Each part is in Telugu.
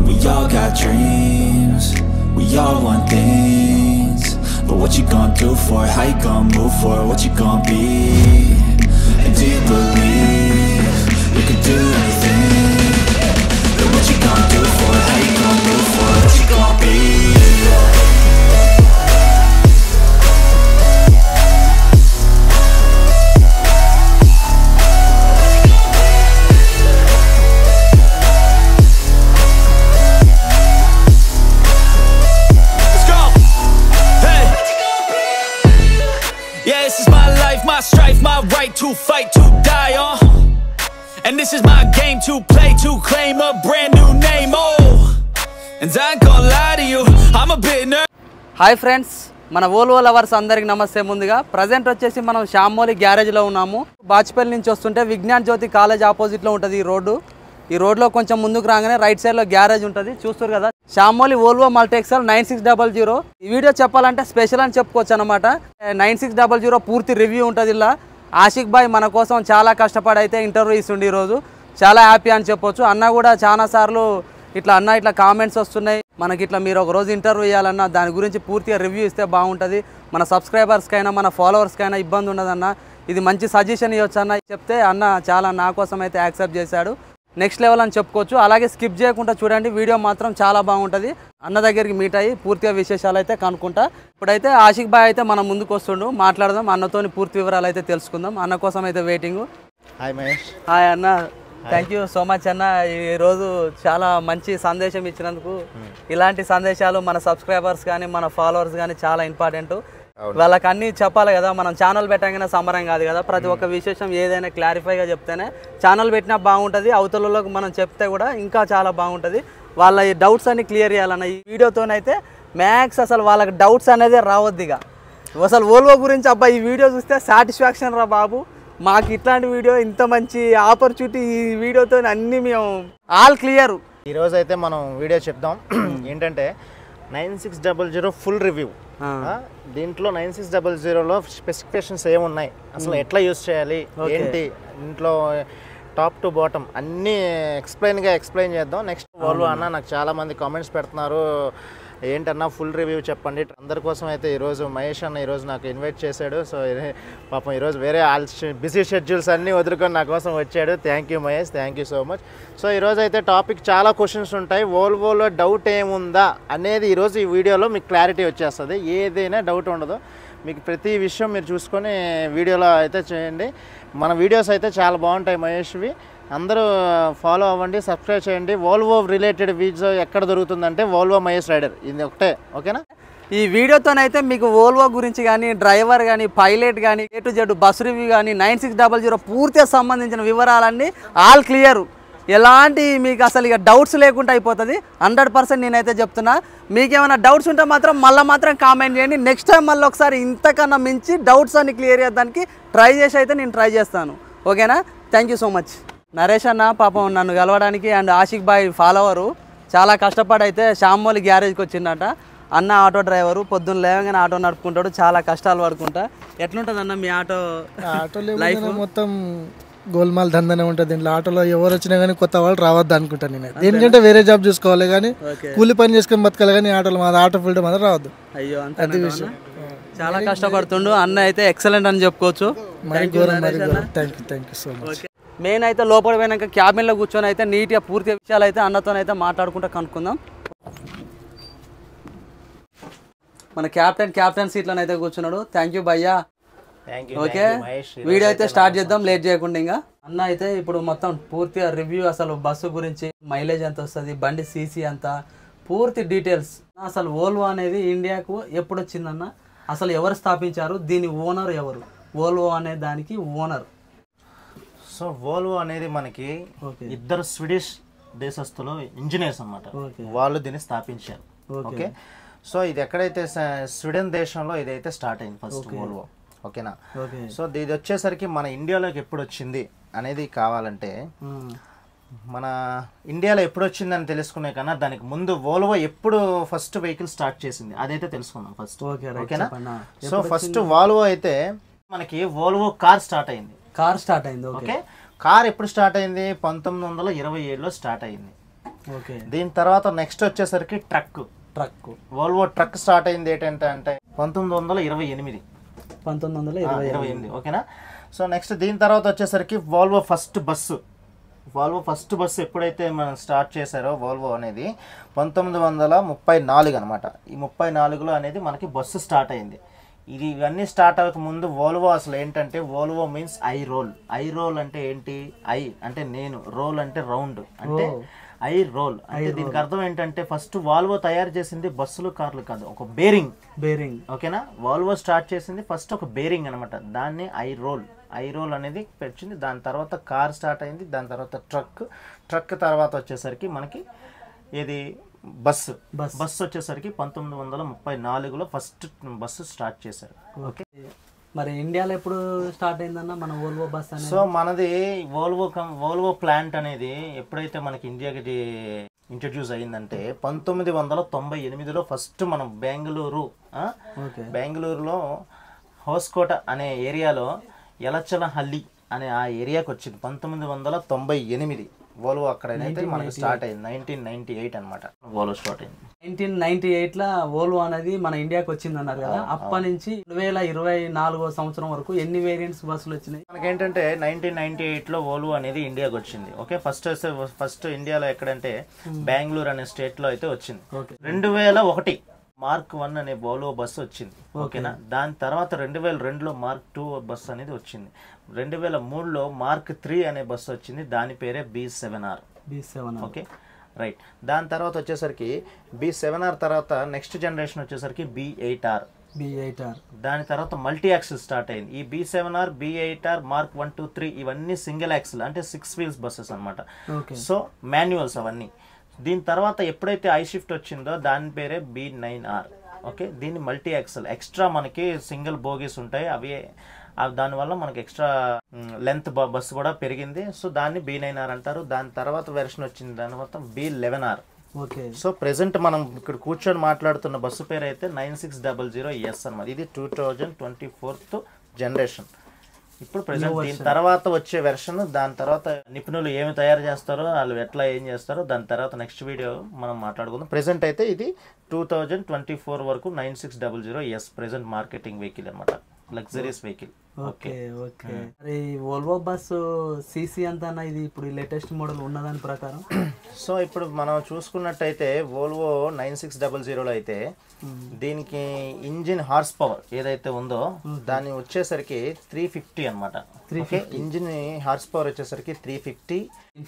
We all got dreams, we all want things. But what you gonna do for it? How you gonna move for it? What you gonna be? And do you believe you can do anything? But what you gonna do for it? How you gonna move for it? What you gonna be? My strife, my right to fight, to die on. And this is my game to play, to claim a brand new name. Oh, and I ain't gonna lie to you, I'm a bit nervous. Hi friends, మన వోల్వో లవర్స్ అందరికి నమస్తే. ముందుగా ప్రజెంట్ వచ్చేసి మనం శ్యామోలి గ్యారేజ్లో ఉన్నాము. బాచ్పల్లి నుంచి వస్తుంటే విజ్ఞాన్ జ్యోతి కాలేజ్ ఆపోజిట్లో ఉంటుంది ఈ రోడ్డు. ఈ రోడ్లో కొంచెం ముందుకు రాగానే రైట్ సైడ్లో గ్యారేజ్ ఉంటుంది, చూస్తారు కదా. శ్యామోలి వోల్వో మల్టీఎక్సెల్ 9600. ఈ వీడియో చెప్పాలంటే స్పెషల్ అని చెప్పుకోవచ్చు అనమాట. 9600 పూర్తి రివ్యూ ఉంటుంది. ఇలా ఆషిక్ భాయ్ మన కోసం చాలా కష్టపడి అయితే ఇంటర్వ్యూ ఇస్తుండే ఈరోజు. చాలా హ్యాపీ అని చెప్పొచ్చు. అన్న కూడా చాలా సార్లు ఇట్లా కామెంట్స్ వస్తున్నాయి మనకి, ఇట్లా మీరు ఒక రోజు ఇంటర్వ్యూ ఇవ్వాలన్నా దాని గురించి పూర్తిగా రివ్యూ ఇస్తే బాగుంటుంది, మన సబ్స్క్రైబర్స్కైనా మన ఫాలోవర్స్కైనా ఇబ్బంది ఉండదన్న, ఇది మంచి సజెషన్ ఇవ్వచ్చు అన్న చెప్తే అన్న చాలా నా కోసం అయితే యాక్సెప్ట్ చేశాడు. నెక్స్ట్ లెవెల్ అని చెప్పుకోవచ్చు. అలాగే స్కిప్ చేయకుండా చూడండి, వీడియో మాత్రం చాలా బాగుంటుంది. అన్న దగ్గరికి మీట్ అయ్యి పూర్తిగా విశేషాలు అయితే కనుక్కుంటా. ఇప్పుడైతే ఆషిక్ భాయ్ అయితే మన ముందుకు వస్తుండు, మాట్లాడదాం, అన్నతోని పూర్తి వివరాలు అయితే తెలుసుకుందాం. అన్న కోసం అయితే వెయిటింగ్. హాయ్ మహేష్. హాయ్ అన్న, థ్యాంక్ యూ సో మచ్ అన్న. ఈరోజు చాలా మంచి సందేశం ఇచ్చినందుకు. ఇలాంటి సందేశాలు మన సబ్స్క్రైబర్స్ కానీ మన ఫాలోవర్స్ కానీ చాలా ఇంపార్టెంట్. వాళ్ళకి అన్నీ చెప్పాలి కదా, మనం ఛానల్ పెట్టగానే సంబరం కాదు కదా, ప్రతి ఒక్క విశేషం ఏదైనా క్లారిఫైగా చెప్తేనే ఛానల్ పెట్టినా బాగుంటుంది, అవతలలోకి మనం చెప్తే కూడా ఇంకా చాలా బాగుంటుంది. వాళ్ళ ఈ డౌట్స్ అన్ని క్లియర్ చేయాలన్న ఈ వీడియోతోనైతే మ్యాక్స్ అసలు వాళ్ళకి డౌట్స్ అనేది రావద్దు. ఇక అసలు వోల్వో గురించి అబ్బా ఈ వీడియో చూస్తే సాటిస్ఫాక్షన్ రా బాబు, మాకు ఇట్లాంటి వీడియో ఇంత మంచి ఆపర్చునిటీ, ఈ వీడియోతో అన్నీ మేము ఆల్ క్లియర్. ఈరోజు అయితే మనం వీడియో చెప్దాం. ఏంటంటే 9600 ఫుల్ రివ్యూ. దీంట్లో 9600లో స్పెసిఫికేషన్స్ ఏమున్నాయి, అసలు ఎట్లా యూజ్ చేయాలి, ఏంటి ఇంట్లో టాప్ టు బాటమ్ అన్నీ ఎక్స్ప్లెయిన్ చేద్దాం. నెక్స్ట్ వోల్వో అన్న నాకు చాలామంది కామెంట్స్ పెడుతున్నారు, ఏంటన్నా ఫుల్ రివ్యూ చెప్పండి. అందరి కోసం అయితే ఈరోజు మహేష్ అన్న ఈరోజు నాకు ఇన్వైట్ చేశాడు. సో పాపం ఈరోజు వేరే బిజీ షెడ్యూల్స్ అన్నీ వదులుకొని నా కోసం వచ్చాడు. Thank you Mahesh, thank you so much. So ఈరోజు అయితే టాపిక్ చాలా క్వశ్చన్స్ ఉంటాయి. వోల్వోలో డౌట్ ఏముందా అనేది ఈరోజు ఈ వీడియోలో మీకు క్లారిటీ వచ్చేస్తుంది. ఏదైనా డౌట్ ఉండదు, మీకు ప్రతి విషయం మీరు చూసుకొని వీడియోలో అయితే చేయండి. మన వీడియోస్ అయితే చాలా బాగుంటాయి మహేష్వి, అందరూ ఫాలో అవ్వండి, సబ్స్క్రైబ్ చేయండి. వోల్వో రిలేటెడ్ వీడియో ఎక్కడ దొరుకుతుందంటే వోల్వో మహేష్ రైడర్, ఇది ఒకటే. ఓకేనా? ఈ వీడియోతోనైతే మీకు వోల్వో గురించి కానీ, డ్రైవర్ కానీ, పైలట్ కానీ, A to Z bus review కానీ, 9600 పూర్తిగా సంబంధించిన వివరాలన్నీ ఆల్ క్లియర్. ఎలాంటి మీకు అసలు ఇక డౌట్స్ లేకుండా అయిపోతుంది. 100% నేనైతే చెప్తున్నా. మీకేమైనా డౌట్స్ ఉంటే మాత్రం మాత్రం కామెంట్ చేయండి. నెక్స్ట్ టైం మళ్ళీ ఒకసారి ఇంతకన్నా మించి డౌట్స్ అన్ని క్లియర్ చేయడానికి ట్రై చేస్తాను. ఓకేనా? Thank you so much. Naresh అన్న పాపం నన్ను కలవడానికి అండ్ ఆషిక్ భాయ్ ఫాలోవరు చాలా కష్టపడి అయితే శ్యామోలి గ్యారేజ్కి వచ్చిందట. అన్న ఆటో డ్రైవరు, పొద్దున్న లేవగానే ఆటో నడుపుకుంటాడు, చాలా కష్టాలు పడుకుంటా. ఎట్లుంటుంది అన్న మీ ఆటో లైఫ్? మొత్తం గోల్మాల్ దందనే ఉంటుంది దీంట్లో. ఆటోలో ఎవరు వచ్చినా కానీ కొత్త వాళ్ళు రావద్దు అనుకుంటాను నేను. దేనికంటే వేరే జాబ్ చూసుకోవాలి కానీ, కూలి పని చేసుకొని బతకాలి కానీ ఆటోలో మాది ఆటో ఫీల్డ్ మాత్రం రావద్దు. అయ్యో అది విషయం. చాలా కష్టపడుతుండు అన్న అయితే, ఎక్సలెంట్ అని చెప్పుకోవచ్చు. Thank you so much. Main అయితే లోపల పోయినాక క్యాబిన్లో కూర్చొని అయితే నీట్గా పూర్తి విషయాలు అయితే అన్నతోనైతే మాట్లాడుకుంటూ కనుక్కుందాం. మన క్యాప్టెన్ సీట్లోనే అయితే కూర్చున్నాడు. థ్యాంక్ యూ భయ్యా. ఓకే, వీడియో అయితే స్టార్ట్ చేద్దాం లేట్ చేయకుండా. ఇంకా అన్న అయితే ఇప్పుడు మొత్తం పూర్తిగా రివ్యూ, అసలు బస్సు గురించి, మైలేజ్ ఎంత వస్తుంది, బండి సీసీ అంతా పూర్తి డీటెయిల్స్. అసలు వోల్వో అనేది ఇండియాకు ఎప్పుడు వచ్చిందన్న, అసలు ఎవరు స్థాపించారు, దీని ఓనర్ ఎవరు, వోల్వో అనే దానికి ఓనర్? సో వోల్వో అనేది మనకి ఇద్దరు స్వీడిష్ దేశస్తులు ఇంజనీర్స్ అన్నమాట, వాళ్ళు దీన్ని స్థాపించారు. ఓకే, సో ఇది ఎక్కడైతే స్వీడన్ దేశంలో ఇదైతే స్టార్ట్ అయింది ఫస్ట్ వోల్వో. ఓకేనా? సో ఇది వచ్చేసరికి మన ఇండియాలోకి ఎప్పుడు వచ్చింది అనేది కావాలంటే, మన ఇండియాలో ఎప్పుడు వచ్చిందని తెలుసుకునే కన్నా దానికి ముందు వోల్వో ఎప్పుడు ఫస్ట్ వెహికల్ స్టార్ట్ చేసింది అదైతే తెలుసుకుందాం ఫస్ట్. ఓకేనా? సో ఫస్ట్ వోల్వో అయితే మనకి వోల్వో కార్ స్టార్ట్ అయింది. ఓకే, కార్ ఎప్పుడు స్టార్ట్ అయింది? 1927లో స్టార్ట్ అయింది. ఓకే. దీని తర్వాత నెక్స్ట్ వచ్చేసరికి ట్రక్. వోల్వో ట్రక్ స్టార్ట్ అయింది ఏంటంటే 1928. 1928. ఓకేనా. సో నెక్స్ట్ దీని తర్వాత వచ్చేసరికి వోల్వో ఫస్ట్ బస్సు ఎప్పుడైతే మనం స్టార్ట్ చేశారో వోల్వో అనేది 1934 అనమాట. ఈ 34లో అనేది మనకి బస్సు స్టార్ట్ అయింది. ఇవన్నీ స్టార్ట్ అవ్వక ముందు వోల్వో అసలు ఏంటంటే వోల్వో మీన్స్ ఐ రోల్ అంటే ఏంటి? ఐ అంటే నేను, రోల్ అంటే రౌండ్, అంటే ఐ రోల్ అంటే దీనికి అర్థం ఏంటంటే ఫస్ట్ వాల్వో తయారు చేసింది బస్సులు కార్లు కాదు, ఒక బేరింగ్. ఓకేనా. వాల్వో స్టార్ట్ చేసింది ఫస్ట్ ఒక బేరింగ్ అనమాట, దాన్ని ఐ రోల్ అనేది పెట్టింది. దాని తర్వాత కార్ స్టార్ట్ అయింది, దాని తర్వాత ట్రక్ తర్వాత వచ్చేసరికి మనకి ఇది బస్సు వచ్చేసరికి 1934లో ఫస్ట్ బస్సు స్టార్ట్ చేశారు. ఓకే. మరి ఇండియాలో ఎప్పుడు స్టార్ట్ అయిందన్న మన వోల్వో బస్ అనేది? సో మనది వోల్వో ప్లాంట్ అనేది ఎప్పుడైతే మనకి ఇండియాకి ఇంట్రడ్యూస్ అయ్యిందంటే 1998లో ఫస్ట్ మనం బెంగళూరులో హోస్కోట అనే ఏరియాలో యలచనహల్లి అనే ఆ ఏరియాకి వచ్చింది 1998. వోల్వో అక్కడైతే మనకి స్టార్ట్ అయింది 1998 అనమాట. వోల్వో స్టార్ట్ అయింది 1998లో వోల్వో అనేది మన ఇండియాకి వచ్చింది అన్నారు కదా. అప్పటి నుంచి 2024 సంవత్సరం వరకు ఎన్ని వేరియంట్స్ బస్సులు వచ్చినాయి? మనకేంటంటే 1998లో వోల్వో అనేది ఇండియాకి వచ్చింది. ఓకే. ఫస్ట్ ఇండియాలో ఎక్కడంటే బెంగళూరు అనే స్టేట్ లో అయితే వచ్చింది. 2001 మార్క్ 1 అనే వోల్వో బస్సు వచ్చింది. ఓకేనా. దాని తర్వాత 2002లో మార్క్ 2 బస్సు అనేది వచ్చింది. 2003లో మార్క్ 3 అనే బస్సు వచ్చింది, దాని పేరే B7R. Okay right. దాని తర్వాత వచ్చేసరికి B7R తర్వాత నెక్స్ట్ జనరేషన్ వచ్చేసరికి B8R. దాని తర్వాత మల్టీ యాక్సిల్ స్టార్ట్ అయింది. ఈ B7R, B8R, మార్క్ 1, 2, 3 ఇవన్నీ సింగిల్ యాక్సిల్ అంటే 6 వీల్స్ బస్సెస్ అనమాట. సో మాన్యువల్స్ అవన్నీ. దీని తర్వాత ఎప్పుడైతే ఐ షిఫ్ట్ వచ్చిందో దాని పేరే B9R. ఓకే. దీన్ని మల్టీ యాక్సిల్, ఎక్స్ట్రా మనకి సింగిల్ బోగీస్ ఉంటాయి, అవి దానివల్ల మనకి ఎక్స్ట్రా లెంత్ బస్సు కూడా పెరిగింది. సో దాన్ని B9R అంటారు. దాని తర్వాత వెర్షన్ వచ్చింది దాని తర్వాత B11R. సో ప్రెసెంట్ మనం ఇక్కడ కూర్చొని మాట్లాడుతున్న బస్సు పేరు అయితే 9600S అన్నమాట. ఇది 2024 జనరేషన్. ఇప్పుడు ప్రెసెంట్ దీని తర్వాత వచ్చే వెర్షన్, దాని తర్వాత నిపుణులు ఏమి తయారు చేస్తారో, వాళ్ళు ఎట్లా ఏం చేస్తారో దాని తర్వాత నెక్స్ట్ వీడియో మనం మాట్లాడుకుందాం. ప్రెసెంట్ అయితే ఇది 2024 వరకు 9600S ప్రెసెంట్ మార్కెటింగ్ వెహికల్ అనమాట, లగ్జరీస్ వెహికల్. ఓకే. మరి వోల్వో బస్సు సీసీ ఎంత అన్న ఇది ఇప్పుడు లేటెస్ట్ మోడల్ ఉన్నదాని ప్రకారం? సో ఇప్పుడు మనం చూసుకున్నట్టయితే వోల్వో 9600లో అయితే దీనికి ఇంజిన్ హార్స్ పవర్ ఏదైతే ఉందో దాన్ని వచ్చేసరికి 350 అనమాట. ఇంజిన్ హార్స్ పవర్ వచ్చేసరికి 350.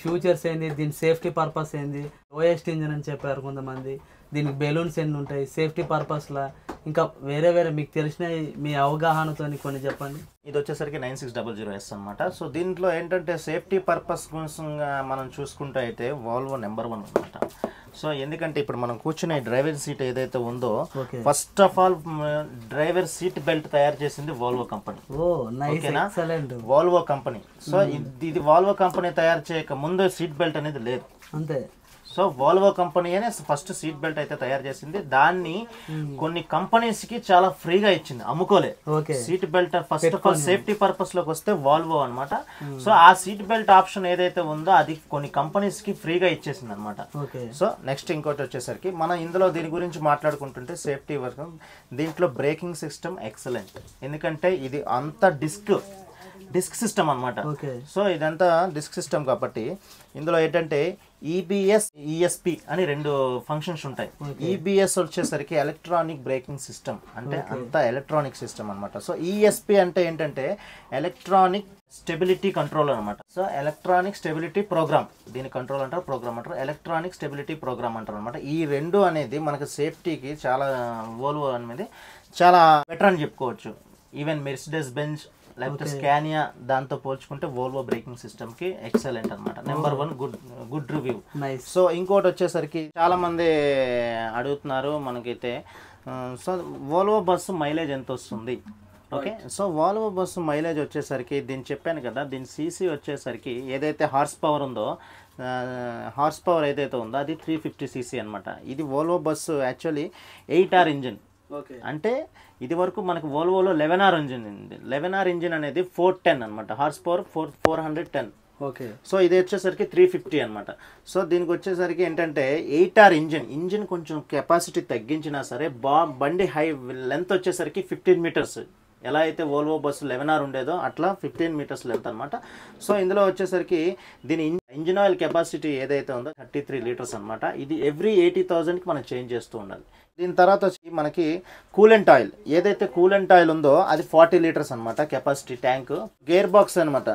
ఫ్యూచర్స్ ఏంది, దీని సేఫ్టీ పర్పస్ ఏంది? లోయెస్ట్ ఇంజిన్ అని చెప్పారు కొంతమంది. దీనికి బెలూన్స్ ఎన్ని ఉంటాయి సేఫ్టీ పర్పస్లా, ఇంకా వేరే మీకు తెలిసిన మీ అవగాహనతో కొన్ని చెప్పండి. ఇది వచ్చేసరికి 9600S అనమాట. సో దీంట్లో ఏంటంటే సేఫ్టీ పర్పస్ కోసంగా మనం చూసుకుంటే అయితే వోల్వో నెంబర్ 1 అనమాట. సో ఎందుకంటే ఇప్పుడు మనం కూర్చునే డ్రైవర్ సీట్ ఏదైతే ఉందో first of all driver seat belt తయారు చేసింది Volvo company. Volvo company. So ఇది వోల్వో కంపెనీ తయారు చేయక ముందు సీట్ బెల్ట్ అనేది లేదు అంతే. సో వోల్వో కంపెనీ అనే ఫస్ట్ సీట్ బెల్ట్ అయితే తయారు చేసింది. దాన్ని కొన్ని కంపెనీస్ కి చాలా ఫ్రీగా ఇచ్చింది, అమ్ముకోలే seat belt. First of all safety purpose లోకి వస్తే వోల్వో అనమాట. సో ఆ సీట్ బెల్ట్ ఆప్షన్ ఏదైతే ఉందో అది కొన్ని కంపెనీస్ కి ఫ్రీగా ఇచ్చేసింది అనమాట. సో నెక్స్ట్ ఇంకోటి వచ్చేసరికి మనం ఇందులో దీని గురించి మాట్లాడుకుంటుంటే సేఫ్టీ వర్క్, దీంట్లో బ్రేకింగ్ సిస్టమ్ ఎక్సలెంట్. ఎందుకంటే ఇది అంత డిస్క్ సిస్టమ్ అనమాట. సో ఇదంతా డిస్క్ సిస్టమ్ కాబట్టి ఇందులో ఏంటంటే ఈబిఎస్, ఈఎస్పి అని 2 ఫంక్షన్స్ ఉంటాయి. ఈబిఎస్ వచ్చేసరికి ఎలక్ట్రానిక్ బ్రేకింగ్ సిస్టమ్, అంటే అంతా ఎలక్ట్రానిక్ సిస్టమ్ అనమాట. సో ఈఎస్పి అంటే ఏంటంటే ఎలక్ట్రానిక్ స్టెబిలిటీ కంట్రోల్ అనమాట. సో ఎలక్ట్రానిక్ స్టెబిలిటీ ప్రోగ్రామ్, దీని కంట్రోల్ అంటారు, ప్రోగ్రామ్ అంటారు, ఎలక్ట్రానిక్ స్టెబిలిటీ ప్రోగ్రామ్ అంటారు అనమాట. ఈ 2 అనేది మనకు సేఫ్టీకి చాలా వోల్వో అనేది చాలా బెటర్ అని చెప్పుకోవచ్చు. ఈవెన్ మెర్సిడెస్ బెంజ్ లేకపోతే స్కానియా దాంతో పోల్చుకుంటే వోల్వో బ్రేకింగ్ సిస్టమ్ కి ఎక్సలెంట్ అనమాట. Number 1 good review. సో ఇంకోటి వచ్చేసరికి చాలా మంది అడుగుతున్నారు మనకైతే, సో వోల్వో బస్సు మైలేజ్ ఎంత వస్తుంది? Okay. So Volvo bus mileage వచ్చేసరికి దీన్ని చెప్పాను కదా, దీని సీసీ వచ్చేసరికి ఏదైతే హార్స్ పవర్ ఉందో, హార్స్ పవర్ ఏదైతే ఉందో అది 350cc అనమాట. ఇది Volvo bus actually 8R engine. అంటే ఇది వరకు మనకు వోల్వోలో 11R ఇంజిన్ ఉంది. 11R ఇంజిన్ అనేది 410 అనమాట, హార్స్ పవర్ 410. ఓకే. సో ఇది వచ్చేసరికి 350 అనమాట. సో దీనికి వచ్చేసరికి ఏంటంటే 8R ఇంజిన్ కొంచెం కెపాసిటీ తగ్గించినా సరే బండి హై లెంత్ వచ్చేసరికి 15 మీటర్స్. ఎలా అయితే వోల్వో బస్సు 11R ఉండేదో అట్లా 15 మీటర్స్ లెంత్ అనమాట. సో ఇందులో వచ్చేసరికి దీని ఇంజిన్ ఆయిల్ కెపాసిటీ ఏదైతే ఉందో 33 లీటర్స్ అనమాట. ఇది ఎవ్రీ 80,000కి మనం చేంజ్ చేస్తూ ఉండాలి. దీని తర్వాత వచ్చి మనకి కూలెంట్ ఆయిల్ ఏదైతే కూలెంట్ ఆయిల్ ఉందో అది 40 లీటర్స్ అనమాట కెపాసిటీ ట్యాంక్. గేర్ బాక్స్ అనమాట,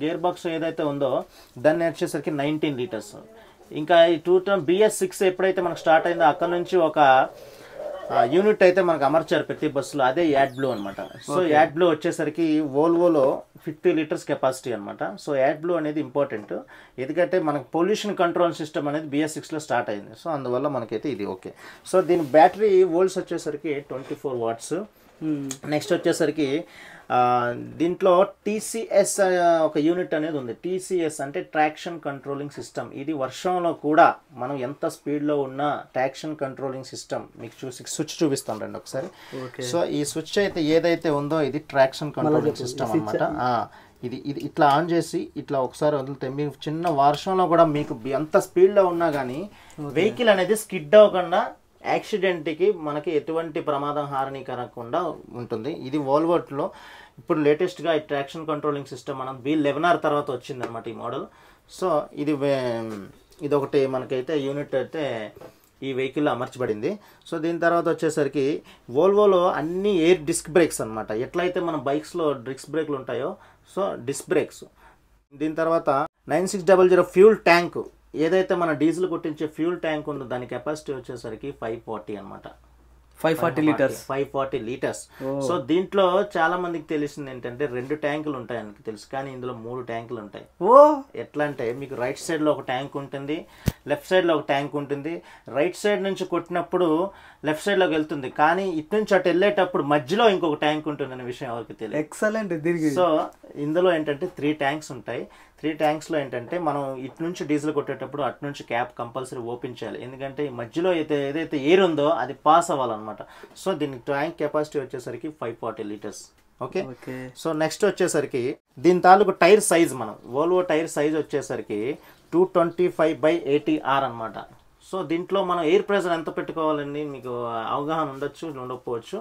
గేర్ బాక్స్ ఏదైతే ఉందో దాన్ని వచ్చేసరికి 19 లీటర్స్. ఇంకా ఈ BS6 ఎప్పుడైతే మనకు స్టార్ట్ అయిందో అక్కడ నుంచి ఒక యూనిట్ అయితే మనకు అమర్చారు ప్రతి బస్సులో, అదే యాడ్ బ్లూ అనమాట. సో యాడ్ బ్లూ వచ్చేసరికి వోల్వోలో 50 లీటర్స్ కెపాసిటీ అనమాట. సో యాడ్ బ్లూ అనేది ఇంపార్టెంట్, ఎందుకంటే మనకు పొల్యూషన్ కంట్రోల్ సిస్టమ్ అనేది BS6లో స్టార్ట్ అయింది. సో అందువల్ల మనకైతే ఇది ఓకే. సో దీని బ్యాటరీ వోల్ట్స్ వచ్చేసరికి 24 వాట్స్. నెక్స్ట్ వచ్చేసరికి దీంట్లో TCS ఒక యూనిట్ అనేది ఉంది. TCS అంటే ట్రాక్షన్ కంట్రోలింగ్ సిస్టమ్. ఇది వర్షంలో కూడా మనం ఎంత స్పీడ్లో ఉన్నా ట్రాక్షన్ కంట్రోలింగ్ సిస్టమ్. మీకు స్విచ్ చూపిస్తాను రండి ఒకసారి. సో ఈ స్విచ్ అయితే ఏదైతే ఉందో ఇది ట్రాక్షన్ కంట్రోలింగ్ సిస్టమ్ అనమాట. ఇది ఇది ఇట్లా ఆన్ చేసి ఇట్లా ఒకసారి వదిలితే మీరు చిన్న వర్షంలో కూడా మీకు ఎంత స్పీడ్లో ఉన్నా కానీ వెహికల్ అనేది స్కిడ్ అవ్వకుండా యాక్సిడెంట్కి మనకి ఎటువంటి ప్రమాదం హానికరకుండా ఉంటుంది. ఇది వోల్వోలో ఇప్పుడు లేటెస్ట్గా ఈ ట్రాక్షన్ కంట్రోలింగ్ సిస్టమ్ మనం B11R తర్వాత వచ్చిందనమాట ఈ మోడల్. సో ఇది ఒకటి మనకైతే యూనిట్ అయితే ఈ వెహికల్లో అమర్చబడింది. సో దీని తర్వాత వచ్చేసరికి వోల్వోలో అన్ని ఎయిర్ డిస్క్ బ్రేక్స్ అనమాట. ఎట్లయితే మన బైక్స్లో డిస్క్ బ్రేక్లు ఉంటాయో సో డిస్క్ బ్రేక్స్. దీని తర్వాత 9600 ఫ్యూల్ ట్యాంక్ ఏదైతే మన డీజిల్ కొట్టించే ఫ్యూల్ ట్యాంక్ ఉందో దాని కెపాసిటీ వచ్చేసరికి 540 అనమాట. 540 లీటర్స్. సో దీంట్లో చాలా మందికి తెలిసింది ఏంటంటే 2 ట్యాంకులు ఉంటాయని తెలుసు, కానీ ఇందులో 3 ట్యాంకులు ఉంటాయి. ఎట్లా అంటే మీకు రైట్ సైడ్ లో ఒక ట్యాంక్ ఉంటుంది, లెఫ్ట్ సైడ్ లో ఒక ట్యాంక్ ఉంటుంది. రైట్ సైడ్ నుంచి కొట్టినప్పుడు లెఫ్ట్ సైడ్ లోకి వెళ్తుంది, కానీ ఇటు నుంచి అటు వెళ్ళేటప్పుడు మధ్యలో ఇంకొక ట్యాంక్ ఉంటుంది అనే విషయం ఎవరికి తెలియదు. ఎక్సలెంట్. సో ఇందులో ఏంటంటే 3 ట్యాంక్స్ ఉంటాయి. 3 ట్యాంక్స్లో ఏంటంటే మనం ఇటు నుంచి డీజిల్ కొట్టేటప్పుడు అటు నుంచి క్యాప్ కంపల్సరీ ఓపెన్ చేయాలి, ఎందుకంటే ఈ మధ్యలో ఏదైతే ఎయిర్ ఉందో అది పాస్ అవ్వాలన్నమాట. సో దీనికి ట్యాంక్ కెపాసిటీ వచ్చేసరికి 540 లీటర్స్. ఓకే. సో నెక్స్ట్ వచ్చేసరికి దీని తాలూకు టైర్ సైజ్, మనం వోల్వో టైర్ సైజ్ వచ్చేసరికి 225/80R అనమాట. సో దీంట్లో మనం ఎయిర్ ప్రెషర్ ఎంత పెట్టుకోవాలని మీకు అవగాహన ఉండకపోవచ్చు.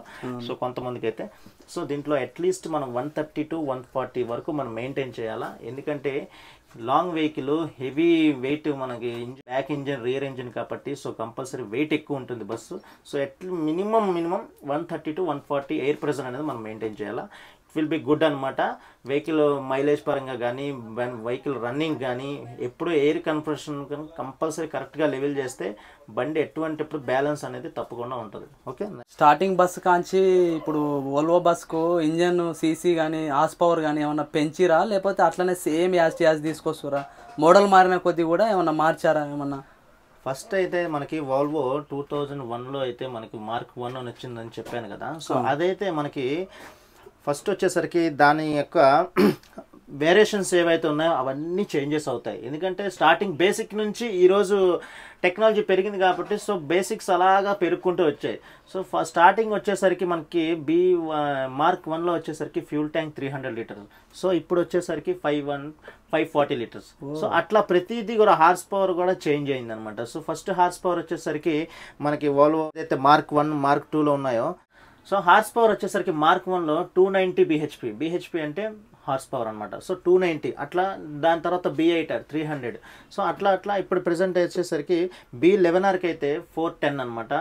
సో కొంతమందికి అయితే సో దీంట్లో అట్లీస్ట్ మనం 130 to 140 వరకు మనం మెయింటైన్ చేయాలా, ఎందుకంటే లాంగ్ వెహికల్ హెవీ వెయిట్ మనకి బ్యాక్ ఇంజిన్ రియర్ ఇంజిన్ కాబట్టి సో కంపల్సరీ వెయిట్ ఎక్కువ ఉంటుంది bus. So minimum 130 to 140 air pressure అనేది మనం మెయింటైన్ చేయాలా. విల్ బి గుడ్ అనమాట. వెహికల్ మైలేజ్ పరంగా కానీ వెహికల్ రన్నింగ్ కానీ ఎప్పుడు ఎయిర్ కంప్రెషన్ కంపల్సరీ కరెక్ట్గా లెవెల్ చేస్తే బండి ఎప్పుడు బ్యాలెన్స్ అనేది తప్పకుండా ఉంటుంది. ఓకే. స్టార్టింగ్ బస్ కాంచి ఇప్పుడు వోల్వో బస్కు ఇంజన్ సీసీ కానీ హార్స్ పవర్ కానీ ఏమన్నా పెంచిరా, లేకపోతే అట్లనే సేమ్ యాజ్ తీసుకొస్తురా? మోడల్ మారిన కొద్దీ కూడా ఏమన్నా మార్చారా ఏమన్నా? ఫస్ట్ అయితే మనకి వోల్వో 2001లో అయితే మనకి మార్క్ 1 అని వచ్చిందని చెప్పాను కదా. సో అదైతే మనకి ఫస్ట్ వచ్చేసరికి దాని యొక్క వేరియేషన్స్ ఏవైతే ఉన్నాయో అవన్నీ చేంజెస్ అవుతాయి, ఎందుకంటే స్టార్టింగ్ బేసిక్ నుంచి ఈరోజు టెక్నాలజీ పెరిగింది కాబట్టి సో బేసిక్స్ అలాగా పెరుగుకుంటూ వచ్చాయి. సో స్టార్టింగ్ వచ్చేసరికి మనకి మార్క్ 1లో వచ్చేసరికి ఫ్యూల్ ట్యాంక్ 300 లీటర్స్. సో ఇప్పుడు వచ్చేసరికి 540 లీటర్స్. సో అట్లా ప్రతిదీ కూడా హార్స్ పవర్ కూడా చేంజ్ అయింది అనమాట. సో ఫస్ట్ హార్స్ పవర్ వచ్చేసరికి మనకి వోల్వో అయితే మార్క్ 1 మార్క్ 2లో ఉన్నాయో సో హార్స్ పవర్ వచ్చేసరికి మార్క్ 1లో 290 బిహెచ్పి అంటే హార్స్ పవర్ అనమాట. సో 290 అట్లా. దాని తర్వాత B8R 300. సో అట్లా ఇప్పుడు ప్రెసెంట్ వచ్చేసరికి B11Rకి అయితే 410 అనమాట.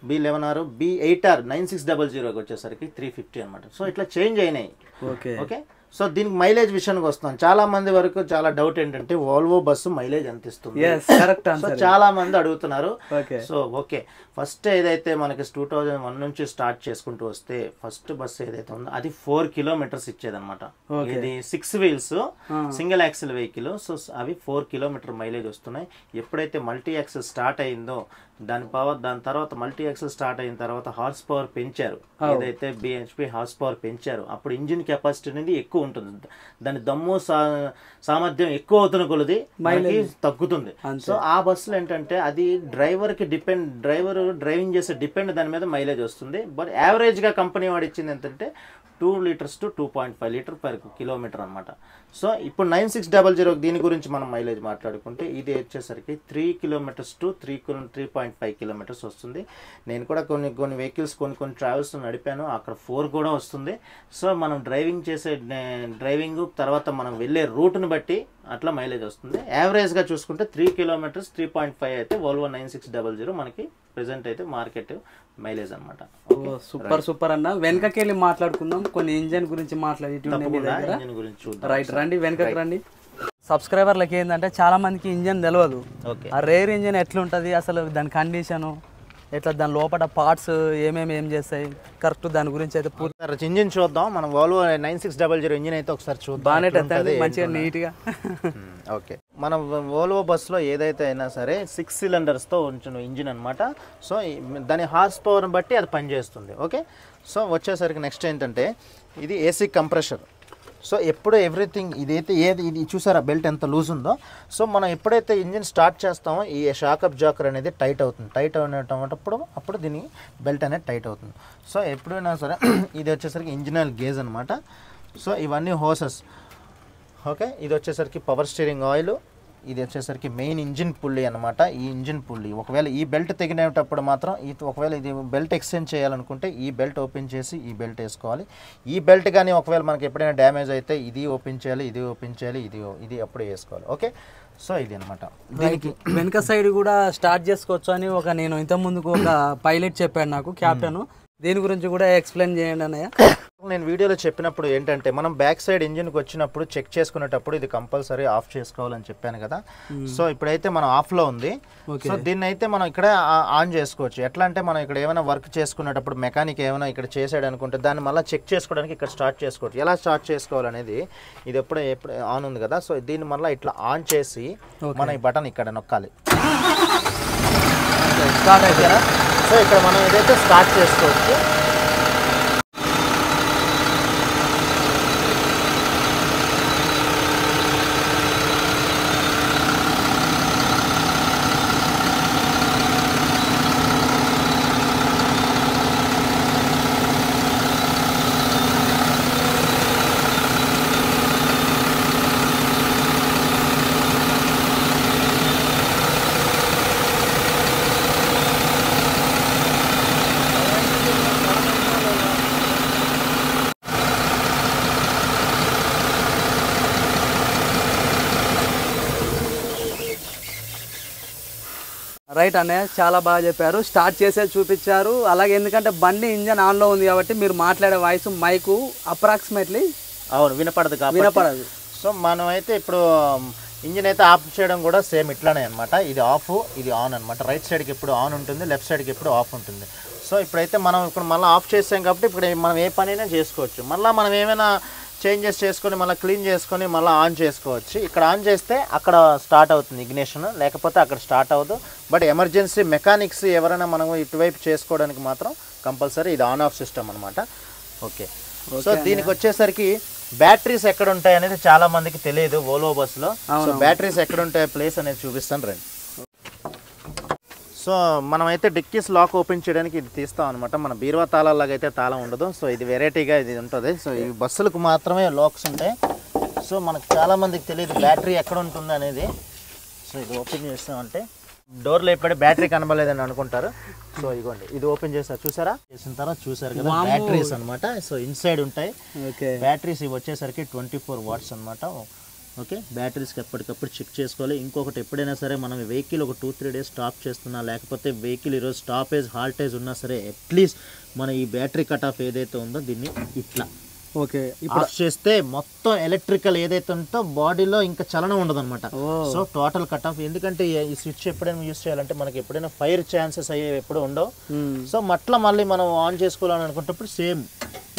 B11R B8R 9600కి వచ్చేసరికి 350 అనమాట. సో ఇట్లా చేంజ్ అయినాయి. ఓకే. సో దీనికి మైలేజ్ విషయానికి వస్తాం. చాలా మంది వరకు చాలా డౌట్ ఏంటంటే వోల్వో బస్సు మైలేజ్ ఎంత ఇస్తుంది, సో చాలా మంది అడుగుతున్నారు. సో ఓకే, ఫస్ట్ ఏదైతే మనకి 2001 నుంచి స్టార్ట్ చేసుకుంటూ వస్తే ఫస్ట్ బస్సు ఏదైతే ఉందో అది 4 కిలోమీటర్స్ ఇచ్చేదన్నమాట. ఇది 6 wheels single axle vehicle. So అవి 4 కిలోమీటర్ మైలేజ్ వస్తున్నాయి. ఎప్పుడైతే మల్టీ యాక్సిల్ స్టార్ట్ అయిందో దాని తర్వాత మల్టీ యాక్సిల్ స్టార్ట్ అయిన తర్వాత హార్స్ పవర్ పెంచారు, ఏదైతే BHP హార్స్ పవర్ పెంచారు అప్పుడు ఇంజిన్ కెపాసిటీ అనేది ఎక్కువ ఉంటుంది, దాని దమ్ము సామర్థ్యం ఎక్కువ అవుతున్న కొలది తగ్గుతుంది. సో ఆ బస్సులు ఏంటంటే అది డ్రైవర్ డ్రైవింగ్ చేసే డిపెండ్ దాని మీద మైలేజ్ వస్తుంది. బట్ యావరేజ్ గా కంపెనీ వాడు ఇచ్చింది ఏంటంటే 2 litres to 2.5 litre per kilometre అనమాట. సో ఇప్పుడు 9600 దీని గురించి మనం మైలేజ్ మాట్లాడుకుంటే ఇది వచ్చేసరికి 3 కిలోమీటర్స్ టు 3.5 కిలోమీటర్స్ వస్తుంది. నేను కూడా కొన్ని వెహికల్స్ కొన్ని ట్రావెల్స్ నడిపాను, అక్కడ 4 కూడా వస్తుంది. సో మనం డ్రైవింగ్ తర్వాత మనం వెళ్ళే రూట్ని బట్టి అట్లా మైలేజ్ వస్తుంది. యావరేజ్గా చూసుకుంటే 3 కిలోమీటర్స్ 3.5 అయితే వోల్వో 9600 మనకి ప్రెసెంట్ అయితే మార్కెట్ మైలేజ్ అనమాట. సూపర్ అన్న. వెనకకెళ్ళి మాట్లాడుకుందాం, కొన్ని ఇంజన్ గురించి రైట్ రండి, వెనకకి రండి. సబ్స్క్రైబర్లకి ఏంటంటే చాలా మందికి ఇంజన్ తెలియదు. ఆ రేర్ ఇంజన్ ఎట్లుంటుంది, అసలు దాని కండిషను ఎట్లా, దాని లోపల పార్ట్స్ ఏం చేస్తాయి కరెక్ట్, దాని గురించి అయితే పూర్తి ఇంజిన్ చూద్దాం. మనం వోల్వో 9600 ఇంజిన్ అయితే ఒకసారి చూద్దాం. బాగానే మంచిగా నీట్గా. ఓకే, మన వోల్వో బస్సులో ఏదైతే అయినా సరే 6 సిలిండర్స్తో ఉంచిన ఇంజిన్ అనమాట. సో దాని హార్స్ పవర్ని బట్టి అది పనిచేస్తుంది. ఓకే, సో వచ్చేసరికి నెక్స్ట్ ఏంటంటే ఇది ఏసీ కంప్రెషర్. సో ఎప్పుడు ఎవ్రీథింగ్ ఇదైతే ఇది చూసారా బెల్ట్ ఎంత లూజ్ ఉందో. సో మనం ఎప్పుడైతే ఇంజిన్ స్టార్ట్ చేస్తామో ఈ షాక్ అబ్జార్బర్ అనేది టైట్ అవుతుంది. టైట్ అప్పుడు దీని బెల్ట్ అనేది టైట్ అవుతుంది. సో ఎప్పుడైనా సరే ఇది వచ్చేసరికి ఇంజిన్ గేజ్ అనమాట. సో ఇవన్నీ హోసెస్. ఓకే, ఇది వచ్చేసరికి పవర్ స్టీరింగ్ ఆయిల్, ఇది వచ్చేసరికి మెయిన్ ఇంజిన్ పుల్లీ అనమాట. ఈ ఇంజిన్ పుల్లీ ఒకవేళ ఈ బెల్ట్ తెగినేటప్పుడు మాత్రం ఒకవేళ ఇది బెల్ట్ ఎక్స్టెండ్ చేయాలనుకుంటే ఈ బెల్ట్ ఓపెన్ చేసి ఈ బెల్ట్ వేసుకోవాలి. ఈ బెల్ట్ కానీ ఒకవేళ మనకి ఎప్పుడైనా డ్యామేజ్ అయితే ఇది ఓపెన్ చేయాలి, ఇది అప్పుడే వేసుకోవాలి. ఓకే, సో ఇది అనమాట. దీనికి వెనక సైడ్ కూడా స్టార్ట్ చేసుకోవచ్చు అని నేను ఇంత ముందుకు ఒక పైలట్ చెప్పాడు నాకు, క్యాప్టెన్. దీని గురించి కూడా ఎక్స్ప్లెయిన్ చేయండి అన్నయ్య. నేను వీడియోలో చెప్పినప్పుడు ఏంటంటే మనం బ్యాక్ సైడ్ ఇంజిన్కి వచ్చినప్పుడు చెక్ చేసుకునేటప్పుడు ఇది కంపల్సరీ ఆఫ్ చేసుకోవాలని చెప్పాను కదా. సో ఇప్పుడైతే మనం ఆఫ్లో ఉంది. సో దీన్ని అయితే మనం ఇక్కడ ఆన్ చేసుకోవచ్చు. ఎట్లా అంటే మనం ఇక్కడ ఏమైనా వర్క్ చేసుకునేటప్పుడు మెకానిక్ ఏమైనా ఇక్కడ చేసాడు అనుకుంటే దాన్ని మళ్ళీ చెక్ చేసుకోవడానికి ఇక్కడ స్టార్ట్ చేసుకోవచ్చు. ఎలా స్టార్ట్ చేసుకోవాలనేది ఇది ఎప్పుడు ఆన్ ఉంది కదా. సో దీన్ని మళ్ళీ ఇట్లా ఆన్ చేసి మనం ఈ బటన్ ఇక్కడ నొక్కాలి. స్టార్ట్ అయిపోయారా? సో ఇక్కడ మనం ఏదైతే స్టార్ట్ చేసుకోవచ్చు. రైట్ అన్నయ్య, చాలా బాగా చెప్పారు. స్టార్ట్ చేసేది చూపించారు. అలాగే ఎందుకంటే బండి ఇంజన్ ఆన్లో ఉంది కాబట్టి మీరు మాట్లాడే వాయిస్ మైకు అప్రాక్సిమేట్లీ వినపడదు. సో మనం అయితే ఇప్పుడు ఇంజిన్ అయితే ఆఫ్ చేయడం కూడా సేమ్ ఇట్లానే అనమాట. ఇది ఆఫ్, ఇది ఆన్ అనమాట. రైట్ సైడ్కి ఎప్పుడు ఆన్ ఉంటుంది, లెఫ్ట్ సైడ్కి ఎప్పుడు ఆఫ్ ఉంటుంది. సో ఇప్పుడైతే మనం ఇప్పుడు మళ్ళీ ఆఫ్ చేసాం కాబట్టి ఇప్పుడు మనం ఏ పనైనా చేసుకోవచ్చు. మళ్ళీ మనం ఏమైనా చేంజెస్ చేసుకొని మళ్ళీ క్లీన్ చేసుకొని మళ్ళీ ఆన్ చేసుకోవచ్చు. ఇక్కడ ఆన్ చేస్తే అక్కడ స్టార్ట్ అవుతుంది ఇగ్నిషన్, లేకపోతే అక్కడ స్టార్ట్ అవ్వదు. బట్ ఎమర్జెన్సీ మెకానిక్స్ ఎవరైనా మనం ఇటువైపు చేసుకోవడానికి మాత్రం కంపల్సరీ ఇది ఆన్ ఆఫ్ సిస్టమ్ అనమాట. ఓకే, సో దీనికి వచ్చేసరికి బ్యాటరీస్ ఎక్కడ ఉంటాయి అనేది చాలా మందికి తెలియదు వోల్వో బస్సులో. సో బ్యాటరీస్ ఎక్కడ ఉంటాయి ప్లేస్ అనేది చూపిస్తాను రండి. సో మనమైతే డిక్కీస్ లాక్ ఓపెన్ చేయడానికి ఇది తీస్తాం అనమాట. మన బీరువా తాళాలాగా అయితే తాళం ఉండదు. సో ఇది వెరైటీగా ఇది ఉంటుంది. సో ఈ బస్సులకు మాత్రమే లాక్స్ ఉంటాయి. సో మనకు చాలామందికి తెలియదు బ్యాటరీ ఎక్కడ ఉంటుంది అనేది. సో ఇది ఓపెన్ చేస్తామంటే డోర్లో ఎప్పుడే బ్యాటరీ కనబడలేదని అనుకుంటారు. సో ఇదిగోండి, ఇది ఓపెన్ చేస్తారు చూసారా, చేసిన తర్వాత చూసారు కదా బ్యాటరీస్ అనమాట. సో ఇన్సైడ్ ఉంటాయి బ్యాటరీస్. ఇవి వచ్చేసరికి 24 వాట్స్ అనమాట. ఓకే, బ్యాటరీస్కి ఎప్పటికప్పుడు చెక్ చేసుకోవాలి. ఇంకొకటి ఎప్పుడైనా సరే మనం వెహికల్ ఒక 2-3 డేస్ స్టాప్ చేస్తున్నా, లేకపోతే వెహికల్ ఈరోజు స్టాపేజ్ హాల్టేజ్ ఉన్నా సరే అట్లీస్ట్ మన ఈ బ్యాటరీ కట్ ఆఫ్ ఏదైతే ఉందో దీన్ని ఇట్లా ఓకే ఆఫ్ చేస్తే మొత్తం ఎలక్ట్రికల్ ఏదైతే ఉందో బాడీలో ఇంకా చలనం ఉండదు అనమాట. So total cut off. ఎందుకంటే ఈ స్విచ్ ఎప్పుడైనా యూజ్ చేయాలంటే మనకి ఎప్పుడైనా ఫైర్ ఛాన్సెస్ అయ్యేవి ఎప్పుడు ఉండవు. సో మట్లా మళ్ళీ మనం ఆన్ చేసుకోవాలని అనుకుంటప్పుడు సేమ్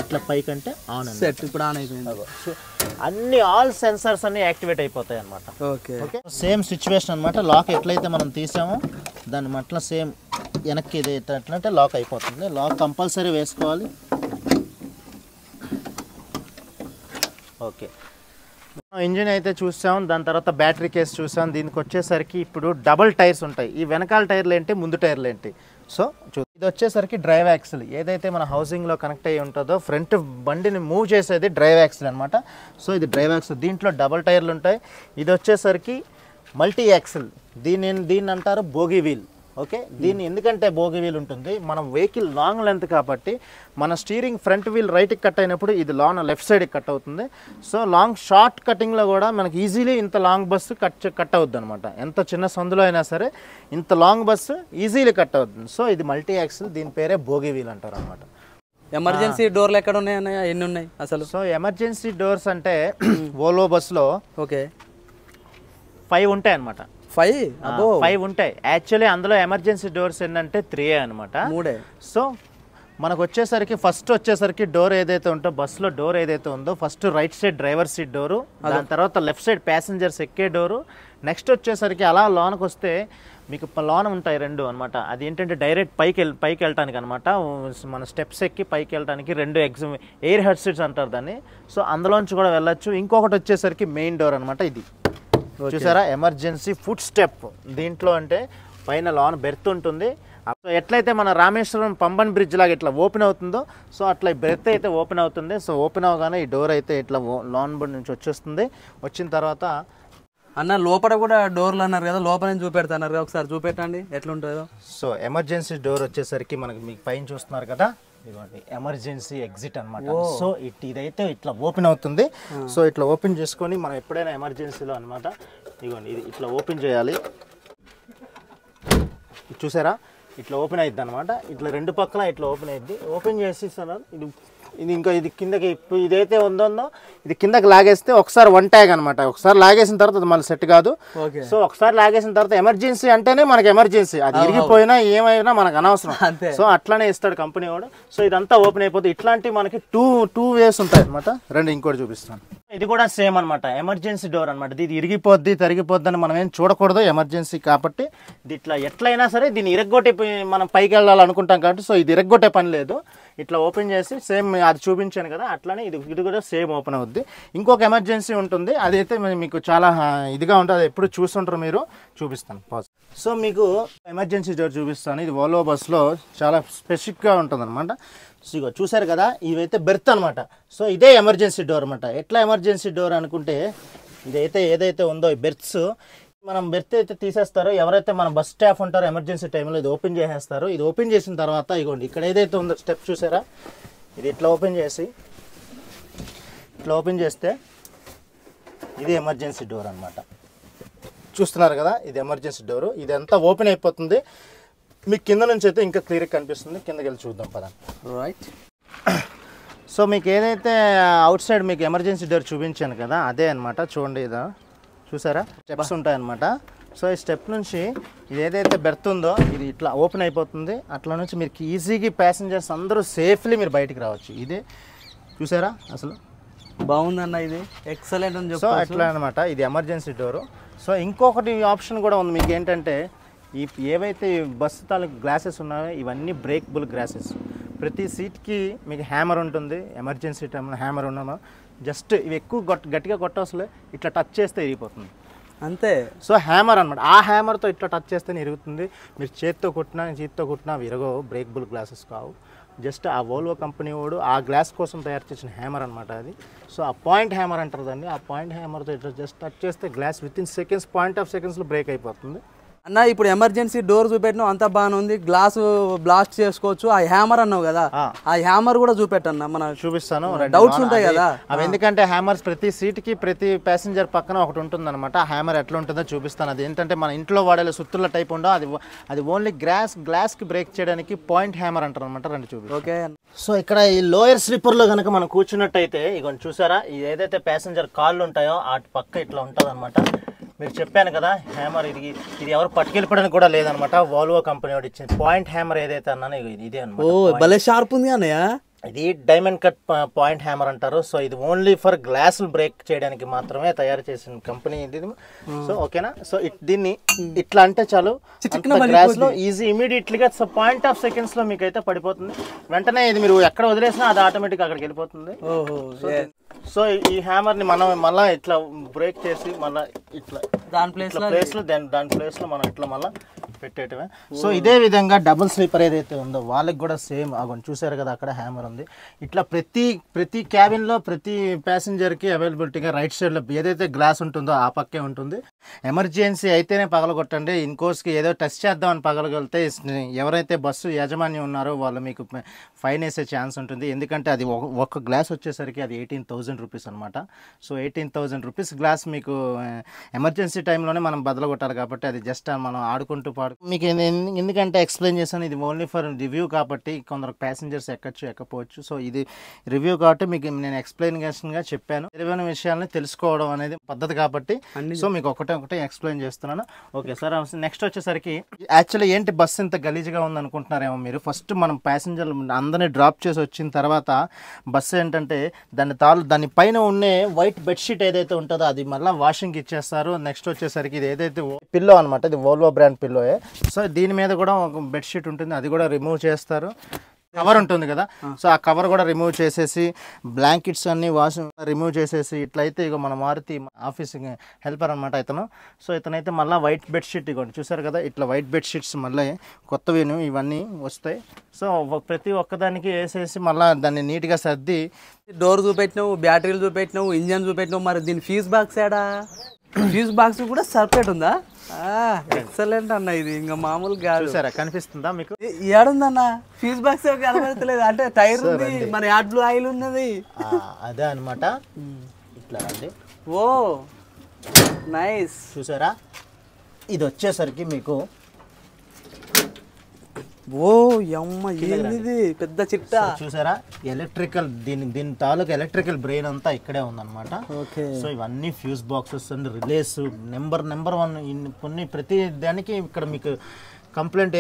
ఇట్లా పైకంటే ఆన్ సెట్ ఇప్పుడు ఆన్ అయిపోయింది. సో అన్ని ఆల్ సెన్సార్స్ అన్ని యాక్టివేట్ అయిపోతాయి అనమాట. ఓకే ఓకే, సేమ్ సిచ్యువేషన్ అనమాట. లాక్ ఎట్లయితే మనం తీసామో దాన్ని మట్ల సేమ్ వెనక్కి ఇది ఎట్లంటే లాక్ అయిపోతుంది. లాక్ కంపల్సరీ వేసుకోవాలి. ఓకే, ఇంజిన్ అయితే చూసాం, దాని తర్వాత బ్యాటరీ కేస్ చూసాం. దీనికి వచ్చేసరికి ఇప్పుడు డబుల్ టైర్స్ ఉంటాయి. ఈ వెనకాల టైర్లు ఏంటి, ముందు టైర్లు ఏంటి. సో ఇది వచ్చేసరికి డ్రైవ్ యాక్సిల్, ఏదైతే మన హౌసింగ్లో కనెక్ట్ అయ్యి ఉంటుందో ఫ్రంట్ బండిని మూవ్ చేసేది డ్రైవ్ యాక్సిల్ అనమాట. సో ఇది డ్రైవ్ యాక్సిల్, దీంట్లో డబల్ టైర్లు ఉంటాయి. ఇది వచ్చేసరికి మల్టీ యాక్సిల్, దీన్ని అంటారు బోగి వీల్. ఓకే, దీన్ని ఎందుకంటే బోగి వీల్ ఉంటుంది, మనం వెహికల్ లాంగ్ లెంత్ కాబట్టి మన స్టీరింగ్ ఫ్రంట్ వీల్ రైట్కి కట్ అయినప్పుడు ఇది లెఫ్ట్ సైడ్కి కట్ అవుతుంది. సో షార్ట్ కటింగ్లో కూడా మనకి ఈజీలీ ఇంత లాంగ్ బస్సు కట్ అవుద్ది అనమాట. ఎంత చిన్న సందులో అయినా సరే ఇంత లాంగ్ బస్సు ఈజీలీ కట్ అవుతుంది. సో ఇది మల్టీ యాక్సిల్, దీని పేరే బోగి వీల్ అంటారు అనమాట. ఎమర్జెన్సీ డోర్లు ఎక్కడ ఉన్నాయన్నయ్య, ఎన్ని ఉన్నాయి అసలు? సో ఎమర్జెన్సీ డోర్స్ అంటే ఓలో బస్సులో ఓకే 5 ఉంటాయి అనమాట. 5 ఉంటాయి. యాక్చువల్లీ అందులో ఎమర్జెన్సీ డోర్స్ ఏంటంటే 3 అనమాట. 3. సో మనకు ఫస్ట్ వచ్చేసరికి డోర్ ఏదైతే ఉందో బస్సులో డోర్ ఏదైతే ఉందో first right side driver seat door, దాని తర్వాత లెఫ్ట్ సైడ్ ప్యాసింజర్స్ ఎక్కే డోరు, నెక్స్ట్ వచ్చేసరికి అలా లోనకు వస్తే మీకు లోన ఉంటాయి 2 అనమాట. అది ఏంటంటే డైరెక్ట్ పైకి వెళ్ళటానికి అనమాట. మన స్టెప్స్ ఎక్కి పైకి వెళ్ళడానికి 2 ఎయిర్ హెడ్ సీట్స్ అంటారు దాన్ని. సో అందులోంచి కూడా వెళ్ళొచ్చు. ఇంకొకటి వచ్చేసరికి మెయిన్ డోర్ అనమాట. ఇది చూసారా, ఎమర్జెన్సీ ఫుట్ స్టెప్. దీంట్లో అంటే పైన లోన్ బెర్త్ ఉంటుంది. ఎట్లయితే మన రామేశ్వరం పంబన్ బ్రిడ్జ్ లాగా ఇట్లా ఓపెన్ అవుతుందో సో అట్లా బెర్త్ అయితే ఓపెన్ అవుతుంది. సో ఓపెన్ అవగానే ఈ డోర్ అయితే ఇట్లా లోన్ బోర్డ్ నుంచి వచ్చేస్తుంది. వచ్చిన తర్వాత అన్న లోపల కూడా డోర్లు అన్నారు కదా, లోపల నుంచి చూపెడతాన్నారు కదా, ఒకసారి చూపెట్టండి ఎట్లుంటుందో. సో ఎమర్జెన్సీ డోర్ వచ్చేసరికి మనకి మీకు పైన చూస్తున్నారు కదా, ఇదిగోండి ఎమర్జెన్సీ ఎగ్జిట్ అనమాట. సో ఇదైతే ఇట్లా ఓపెన్ అవుతుంది. సో ఇట్లా ఓపెన్ చేసుకొని మనం ఎప్పుడైనా ఎమర్జెన్సీలో అనమాట ఇదిగోండి ఇది ఇట్లా ఓపెన్ చేయాలి. చూసారా, ఇట్లా ఓపెన్ అవుతుంది అనమాట. ఇట్లా 2 పక్కల ఇట్లా ఓపెన్ అవుద్ది. ఓపెన్ చేసి ఇది ఇంకా ఇది కిందకి ఇదైతే ఉందో ఇది కిందకి లాగేస్తే ఒకసారి 1 ట్యాగ్ అనమాట. ఒకసారి లాగేసిన తర్వాత అది మళ్ళీ సెట్ కాదు. సో ఒకసారి లాగేసిన తర్వాత ఎమర్జెన్సీ అంటేనే మనకి ఎమర్జెన్సీ, అది ఇరిగిపోయినా ఏమైనా మనకు అనవసరం. సో అట్లానే ఇస్తాడు కంపెనీ వాడు. సో ఇదంతా ఓపెన్ అయిపోతుంది. ఇట్లాంటి మనకి టూ వేస్ ఉంటాయి అనమాట. రండి ఇంకోటి చూపిస్తాను. ఇది కూడా సేమ్ అనమాట, ఎమర్జెన్సీ డోర్ అనమాట. ఇది ఇరిగిపోద్ది తరిగిపోద్ది అని మనం ఏం చూడకూడదు, ఎమర్జెన్సీ కాబట్టి. ఇది ఇట్లా ఎట్లయినా సరే దీన్ని ఇరగొట్టి మనం పైకి వెళ్ళాలనుకుంటాం కాబట్టి సో ఇది ఇరగొట్టే పని లేదు. ఇట్లా ఓపెన్ చేసి సేమ్ అది చూపించాను కదా అట్లానే ఇది కూడా సేమ్ ఓపెన్ అవుద్ది. ఇంకొక ఎమర్జెన్సీ ఉంటుంది, అదైతే మీకు చాలా ఇదిగా ఉంటుంది, అది ఎప్పుడు చూస్తుంటారు మీరు. చూపిస్తాను పాజ్. సో మీకు ఎమర్జెన్సీ డోర్ చూపిస్తాను. ఇది ఓలో బస్లో చాలా స్పెసిఫిక్గా ఉంటుంది అనమాట. సో ఇగో చూసారు కదా, ఇవైతే బెర్త్ అనమాట. సో ఇదే ఎమర్జెన్సీ డోర్ అనమాట. ఎట్లా ఎమర్జెన్సీ డోర్ అనుకుంటే ఇదైతే ఏదైతే ఉందో ఈ బెర్త్స్ మనం బెర్త్ అయితే తీసేస్తారో ఎవరైతే మన బస్ స్టాఫ్ ఉంటారో ఎమర్జెన్సీ టైంలో ఇది ఓపెన్ చేసేస్తారు. ఇది ఓపెన్ చేసిన తర్వాత ఇగోండి ఇక్కడ ఏదైతే ఉందో స్టెప్ చూసారా, ఇది ఇట్లా ఓపెన్ చేసి ఇట్లా ఓపెన్ చేస్తే ఇది ఎమర్జెన్సీ డోర్ అనమాట. చూస్తున్నారు కదా, ఇది ఎమర్జెన్సీ డోరు. ఇదంతా ఓపెన్ అయిపోతుంది. మీకు కింద నుంచి అయితే ఇంకా క్లియర్గా కనిపిస్తుంది. కిందకి వెళ్ళి చూద్దాం పదండి. రైట్. సో మీకు ఏదైతే అవుట్ సైడ్ మీకు ఎమర్జెన్సీ డోర్ చూపించాను కదా అదే అనమాట. చూడండి, ఇదా చూసారా స్టెప్స్ ఉంటాయన్నమాట. సో ఈ స్టెప్ నుంచి ఇది ఏదైతే బెర్త్ ఉందో ఇది ఇట్లా ఓపెన్ అయిపోతుంది. అట్లా నుంచి మీరు ఈజీగా ప్యాసింజర్స్ అందరూ సేఫ్లీ మీరు బయటికి రావచ్చు. ఇదే చూసారా, అసలు బాగుందన్న, ఇది ఎక్సలెంట్ అని చెప్పి. సో అట్లా అనమాట, ఇది ఎమర్జెన్సీ డోరు. సో ఇంకొకటి ఆప్షన్ కూడా ఉంది మీకు ఏంటంటే ఏవైతే బస్సు తాలూకు గ్లాసెస్ ఉన్నాయో ఇవన్నీ బ్రేకబుల్ గ్లాసెస్. ప్రతి సీట్కి మీకు హ్యామర్ ఉంటుంది. ఎమర్జెన్సీ టైంలో హ్యామర్ ఉన్నామో జస్ట్ ఇవి ఎక్కువ గట్టిగా కొట్టవసలే, ఇట్లా టచ్ చేస్తే ఇరిగిపోతుంది అంతే. సో హ్యామర్ అనమాట. ఆ హ్యామర్తో ఇట్లా టచ్ చేస్తేనే ఇరుగుతుంది. మీరు చేతితో కొట్టినా విరగవు. బ్రేకబుల్ గ్లాసెస్ కావు. జస్ట్ ఆ వోల్వో కంపెనీ వాడు ఆ గ్లాస్ కోసం తయారు చేసిన హ్యామర్ అనమాట అది. సో ఆ పాయింట్ హ్యామర్ అంటారు దాన్ని. ఆ పాయింట్ హ్యామర్తో ఇట్లా జస్ట్ టచ్ చేస్తే glass with in seconds, point of సెకండ్స్లో బ్రేక్ అయిపోతుంది. అన్న ఇప్పుడు ఎమర్జెన్సీ డోర్ చూపెట్టినావు, అంతా బాగానే ఉంది, గ్లాస్ బ్లాస్ట్ చేసుకోవచ్చు. ఆ హ్యామర్ అన్నావు కదా, ఆ హ్యామర్ కూడా చూపెట్టన్నా, మన చూపిస్తాను. డౌట్స్ ఉంటాయి కదా అవి. ఎందుకంటే హ్యామర్స్ ప్రతి సీట్కి ప్రతి ప్యాసింజర్ పక్కన ఒకటి ఉంటుంది అనమాట. ఆ హ్యామర్ ఎట్లా ఉంటుందో చూపిస్తాను. అది ఏంటంటే మన ఇంట్లో వాడే సుత్తుల టైప్ ఉండో అది ఓన్లీ గ్లాస్కి బ్రేక్ చేయడానికి పాయింట్ హ్యామర్ అంటారు అనమాట. రెండు చూపి. ఓకే. సో ఇక్కడ ఈ లోయర్ స్లీపర్లో కనుక మనం కూర్చున్నట్టయితే ఇగోండి చూసారా, ఏదైతే ప్యాసింజర్ కాళ్ళు ఉంటాయో వాటి పక్క ఇట్లా ఉంటుంది అనమాట. మీరు చెప్పాను కదా హ్యామర్, ఇది ఎవరు పట్టుకెళ్ళిపోవడానికి కూడా లేదనమాట. వాల్వో కంపెనీ వాడు ఇచ్చింది పాయింట్ హ్యామర్ ఏదైతే అన్నానో ఇదే అనమాట. ఓ భలే షార్ప్ ఉంది అన్నయ్య. ఇది డైమండ్ కట్ పాయింట్ హ్యామర్ అంటారు. సో ఇది ఓన్లీ ఫర్ గ్లాసులు బ్రేక్ చేయడానికి మాత్రమే తయారు చేసిన కంపెనీ ఇది. సో ఓకేనా. సో దీన్ని ఇట్లా అంటే చాలు, గ్లాస్ లో ఈజీ ఇమీడియట్లీగా పాయింట్ ఆఫ్ సెకండ్స్ లో మీకు అయితే పడిపోతుంది. వెంటనే ఇది మీరు ఎక్కడ వదిలేసినా అది ఆటోమేటిక్ అక్కడికి వెళ్ళిపోతుంది. సో ఈ హ్యామర్ ని మనం మళ్ళీ ఇట్లా బ్రేక్ చేసి మళ్ళీ ఇట్లా దాని ప్లేస్ లో మనం ఇట్లా మళ్ళీ పెట్టేయటమే. సో ఇదే విధంగా డబుల్ స్లీపర్ ఏదైతే ఉందో వాళ్ళకి కూడా సేమ్ అగోండి చూసారు కదా అక్కడ హ్యామర్ ఉంది. ఇట్లా ప్రతి క్యాబిన్లో ప్రతి ప్యాసింజర్కి అవైలబిలిటీగా రైట్ సైడ్లో ఏదైతే గ్లాస్ ఉంటుందో ఆ పక్కే ఉంటుంది. ఎమర్జెన్సీ అయితేనే పగలగొట్టండి. ఇన్కోస్కి ఏదో టెస్ట్ చేద్దామని పగలగొడితే ఎవరైతే బస్సు యాజమాన్యం ఉన్నారో వాళ్ళు మీకు ఫైన్ వేసే ఛాన్స్ ఉంటుంది. ఎందుకంటే అది ఒక గ్లాస్ వచ్చేసరికి అది 18,000 రూపీస్ అనమాట. సో 18,000 రూపీస్ గ్లాస్ మీకు ఎమర్జెన్సీ టైంలోనే మనం బదలగొట్టాలి కాబట్టి అది జస్ట్ మనం ఆడుకుంటూ మీకు ఎందుకంటే ఎక్స్ప్లెయిన్ చేశాను. ఇది ఓన్లీ ఫర్ రివ్యూ కాబట్టి కొందరు ప్యాసింజర్స్ ఎక్కచ్చు ఎక్కపోవచ్చు. సో ఇది రివ్యూ కాబట్టి మీకు నేను ఎక్స్ప్లెయిన్గా చెప్పాను. తెలియని విషయాలని తెలుసుకోవడం అనేది పద్ధతి కాబట్టి సో మీకు ఒకటే ఎక్స్ప్లెయిన్ చేస్తున్నాను. Okay sir. నెక్స్ట్ వచ్చేసరికి యాక్చువల్లీ ఏంటి బస్సు ఇంత గలీజ్గా ఉంది అనుకుంటున్నారేమో మీరు. ఫస్ట్ మనం ప్యాసింజర్లు అందరినీ డ్రాప్ చేసి వచ్చిన తర్వాత బస్సు ఏంటంటే దాని పైన ఉండే వైట్ బెడ్షీట్ ఏదైతే ఉంటుందో అది మళ్ళీ వాషింగ్కి ఇచ్చేస్తారు. నెక్స్ట్ వచ్చేసరికి ఇది ఏదైతే పిల్లో అనమాట, ఇది వోల్వో బ్రాండ్ పిల్లోయే. సో దీని మీద కూడా ఒక బెడ్షీట్ ఉంటుంది, అది కూడా రిమూవ్ చేస్తారు. కవర్ ఉంటుంది కదా, సో ఆ కవర్ కూడా రిమూవ్ చేసేసి బ్లాంకెట్స్ అన్ని రిమూవ్ చేసేసి ఇట్లయితే ఇక మన మారుతి ఆఫీస్ హెల్పర్ అనమాట ఇతను. సో ఇతనైతే మళ్ళీ వైట్ బెడ్షీట్ ఇవ్వండి చూసారు కదా, ఇట్లా వైట్ బెడ్షీట్స్ మళ్ళీ కొత్తవి ఇవన్నీ వస్తాయి. సో ప్రతి ఒక్కదానికి వేసేసి మళ్ళీ దాన్ని నీట్గా సర్ది డోర్ చూపెట్టినావు, బ్యాటరీలు చూపెట్టినావు, ఇంజన్ చూపెట్టినావు. మరి దీని ఫ్యూజ్ బాక్స్ ఏడా? ఫ్యూజ్ బాక్స్ కూడా సపరేట్ ఉందా? ఎక్సలెంట్ అన్న, ఇది ఇంకా మామూలుగా చూసారా కనిపిస్తుందా మీకు? ఏడుందన్న ఫ్యూజ్ బాక్స్ కనబడతలేదు. అంటే టైర్ ఉంది, మన యాడ్ బ్లూ ఆయిల్ ఉన్నది, అదే అనమాట. ఇట్లా అండి. ఓ నైస్. చూసారా ఇది వచ్చేసరికి మీకు ఓ యమ్మ ఏంది పెద్ద చిట్టా. చూసారా ఎలక్ట్రికల్ దీని తాలూకు ఎలక్ట్రికల్ బ్రెయిన్ అంతా ఇక్కడే ఉందన్నమాట. సో ఇవన్నీ fuse boxes and relays number 1 కొన్ని ప్రతి దానికి ఇక్కడ మీకు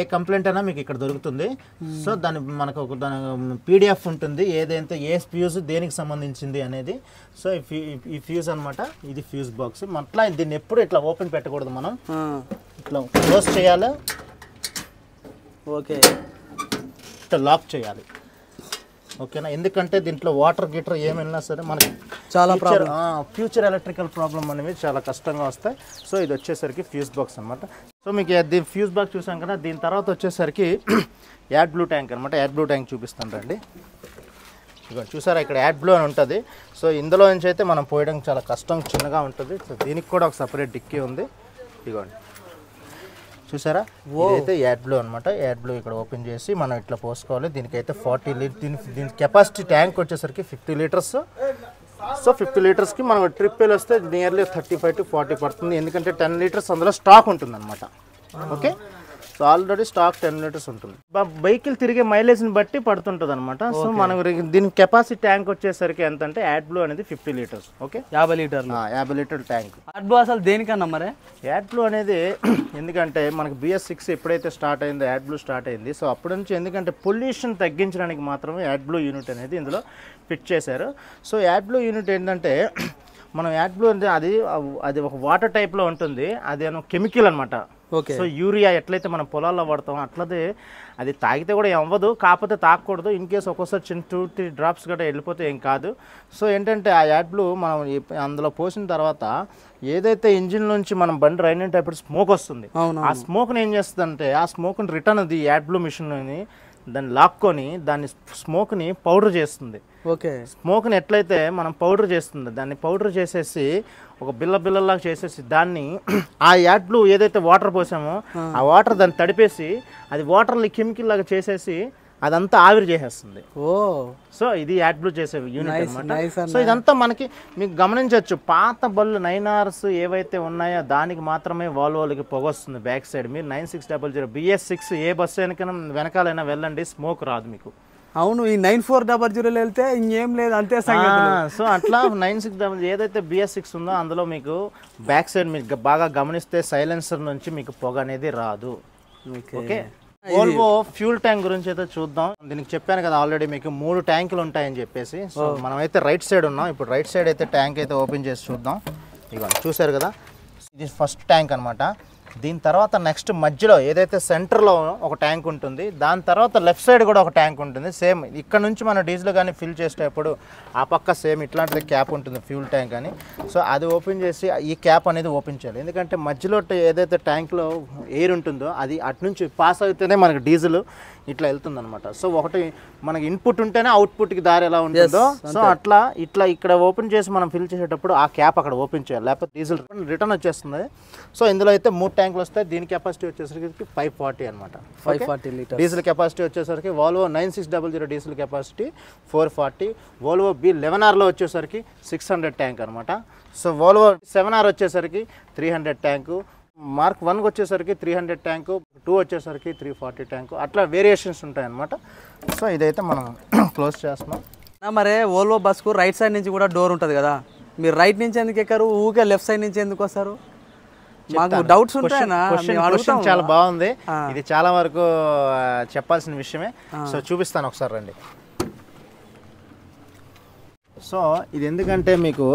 ఏ కంప్లైంట్ అయినా మీకు ఇక్కడ దొరుకుతుంది. సో మనకు దాని పీడిఎఫ్ ఉంటుంది, ఏదైతే ఏ ఫ్యూజ్ దేనికి సంబంధించింది అనేది. సో ఈ ఫ్యూజ్ అనమాట, ఇది ఫ్యూజ్ బాక్స్. అట్లా దీన్ని ఎప్పుడు ఇట్లా ఓపెన్ పెట్టకూడదు, మనం ఇట్లా క్లోజ్ చేయాలి. ఓకే ఇట్లా లాక్ చేయాలి. ఓకేనా, ఎందుకంటే దీంట్లో వాటర్ గీటర్ ఏమైనా సరే మనకి చాలా ఫ్యూచర్ ఎలక్ట్రికల్ ప్రాబ్లమ్ అనేవి చాలా కష్టంగా వస్తాయి. సో ఇది వచ్చేసరికి ఫ్యూజ్ బాక్స్ అనమాట. సో మీకు దీని ఫ్యూజ్ బాక్స్ చూసాం కదా, దీని తర్వాత వచ్చేసరికి యాడ్ బ్లూ ట్యాంక్ అనమాట. యాడ్ బ్లూ ట్యాంక్ చూపిస్తాను రండి. ఇక చూసారా ఇక్కడ యాడ్ బ్లూ అని ఉంటుంది. సో ఇందులో నుంచి అయితే మనం పోయడం చాలా కష్టం, చిన్నగా ఉంటుంది. సో దీనికి కూడా ఒక సపరేట్ డిక్కీ ఉంది. ఇదిగోండి చూసారా, ఇదైతే యాడ్ బ్లూ అనమాట. యాడ్ బ్లూ ఇక్కడ ఓపెన్ చేసి మనం ఇట్లా పోసుకోవాలి. దీనికైతే 40 లీటర్ దీని కెపాసిటీ ట్యాంక్ వచ్చేసరికి 50 లీటర్స్. సో 50 లీటర్స్కి మనం ట్రిప్ వస్తే నియర్లీ 35 to 40 పడుతుంది. ఎందుకంటే 10 లీటర్స్ అందులో స్టాక్ ఉంటుంది అనమాట. Okay, so already stock 10 litres ఉంటుంది. వెహికల్ తిరిగే మైలేజ్ని బట్టి పడుతుంటుంది అనమాట. సో మనం దీని కెపాసిటీ ట్యాంక్ వచ్చేసరికి ఎంత అంటే యాడ్ బ్లూ అనేది 50 లీటర్స్. ఓకే, 50 లీటర్లు 50 లీటర్ ట్యాంక్. యాడ్ బ్లూ అసలు దేనికన్నా మరి? యాడ్ బ్లూ అనేది ఎందుకంటే మనకి BS6 ఎప్పుడైతే స్టార్ట్ అయిందో యాడ్ బ్లూ స్టార్ట్ అయింది. సో అప్పటి నుంచి ఎందుకంటే పొల్యూషన్ తగ్గించడానికి మాత్రమే యాడ్ బ్లూ యూనిట్ అనేది ఇందులో ఫిట్ చేశారు. సో యాడ్ బ్లూ యూనిట్ ఏంటంటే మనం యాడ్ బ్లూ అంటే అది ఒక వాటర్ టైప్లో ఉంటుంది, అది కెమికల్ అనమాట. సో యూరియా ఎట్లయితే మనం పొలాల్లో వాడతాం అట్లదే అది తాగితే కూడా అవ్వదు, కాకపోతే తాగకూడదు. ఇన్ కేసు ఒక్కోసారి 2-3 డ్రాప్స్ గట్రా వెళ్ళిపోతే ఏం కాదు. సో ఏంటంటే ఆ యాడ్ బ్లూ మనం అందులో పోసిన తర్వాత ఏదైతే ఇంజిన్ నుంచి మనం బండి రైన్ అయ్యేటప్పుడు స్మోక్ వస్తుంది, ఆ స్మోక్ని ఏం చేస్తుందంటే ఆ స్మోక్ని రిటర్న్ అది యాడ్ బ్లూ మిషన్ని దాన్ని లాక్కొని దాన్ని స్మోక్ని పౌడర్ చేస్తుంది. ఓకే, స్మోక్ని ఎట్లయితే మనం పౌడర్ చేస్తుంది దాన్ని పౌడర్ చేసేసి ఒక బిల్లలాగా చేసేసి దాన్ని ఆ యాడ్ బ్లూ ఏదైతే వాటర్ పోసామో ఆ వాటర్ దాన్ని తడిపేసి అది వాటర్ని కెమికల్ లాగా చేసేసి అదంతా ఆవిరి చేసేస్తుంది. సో ఇది యాడ్ బ్లూ చేసే యూనిట్ అనమాట. సో ఇదంతా మనకి మీకు గమనించవచ్చు, పాత బళ్ళు 9Rs ఏవైతే ఉన్నాయో దానికి మాత్రమే వాల్వోలకి పొగ వస్తుంది బ్యాక్ సైడ్. మీరు 9600 BS6 ఏ బస్సు వెనకాలైనా వెళ్ళండి, స్మోక్ రాదు మీకు. అవును, ఈ 9400 వెళ్తే ఇంకేం లేదు, అంతే సంగతి. సో అట్లా 9600 ఏదైతే BS6 ఉందో అందులో మీకు బ్యాక్ సైడ్ మీకు బాగా గమనిస్తే సైలెన్సర్ నుంచి మీకు పొగ అనేది రాదు. ఓకే, వోల్వో ఫ్యూల్ ట్యాంక్ గురించి అయితే చూద్దాం. దీనికి చెప్పాను కదా ఆల్రెడీ మీకు 3 ట్యాంకులు ఉంటాయని చెప్పేసి. సో మనం అయితే రైట్ సైడ్ ఉన్నాం. ఇప్పుడు రైట్ సైడ్ అయితే ట్యాంక్ అయితే ఓపెన్ చేసి చూద్దాం. ఇదిగోండి చూసారు కదా, ఇది ఫస్ట్ ట్యాంక్ అనమాట. దీని తర్వాత నెక్స్ట్ మధ్యలో ఏదైతే సెంటర్లో ఒక ట్యాంక్ ఉంటుంది, దాని తర్వాత లెఫ్ట్ సైడ్ కూడా ఒక ట్యాంక్ ఉంటుంది. సేమ్ ఇక్కడ నుంచి మనం డీజిల్ కానీ ఫిల్ చేసేటప్పుడు ఆ పక్క సేమ్ ఇట్లాంటిది క్యాప్ ఉంటుంది ఫ్యూల్ ట్యాంక్ అని. సో అది ఓపెన్ చేసి ఈ క్యాప్ అనేది ఓపెన్ చేయాలి. ఎందుకంటే మధ్యలో ఏదైతే ట్యాంక్లో ఎయిర్ ఉంటుందో అది అటు నుంచి పాస్ అయితేనే మనకి డీజిల్ ఇట్లా వెళ్తుంది అనమాట. సో ఒకటి మనకి ఇన్పుట్ ఉంటేనే అవుట్పుట్కి దారి ఎలా ఉంటుందో, సో అట్లా ఇట్లా ఇక్కడ ఓపెన్ చేసి మనం ఫిల్ చేసేటప్పుడు ఆ క్యాప్ అక్కడ ఓపెన్ చేయాలి, లేకపోతే డీజిల్ రిటర్న్ వచ్చేస్తుంది. సో ఇందులో అయితే 3 ట్యాంకులు వస్తాయి. దీని కెపాసిటీ వచ్చేసరికి 540 అనమాట. 540 లీటర్ డీజిల్ కెపాసిటీ వచ్చేసరికి వాల్వో 9600 డీజిల్ కెపాసిటీ 440, వాల్వో B11Rలో వచ్చేసరికి 600 ట్యాంక్ అనమాట. సో వాల్వో 7R వచ్చేసరికి 300 ట్యాంకు, మార్క్ 1 వచ్చేసరికి 300 ట్యాంకు, 2 వచ్చేసరికి 340 ట్యాంకు, అట్లా వేరియేషన్స్ ఉంటాయన్నమాట. సో ఇదైతే మనం క్లోజ్ చేస్తున్నాం. మరి వోల్వో బస్కు రైట్ సైడ్ నుంచి కూడా డోర్ ఉంటుంది కదా, మీరు రైట్ నుంచి ఎందుకు ఎక్కారు, ఊకే లెఫ్ట్ సైడ్ నుంచి ఎందుకు వస్తారు? మాకు డౌట్స్ ఉంటాయన్నా. చాలా బాగుంది, ఇది చాలా వరకు చెప్పాల్సిన విషయమే. సో చూపిస్తాను ఒకసారి రండి. సో ఇది ఎందుకంటే మీకు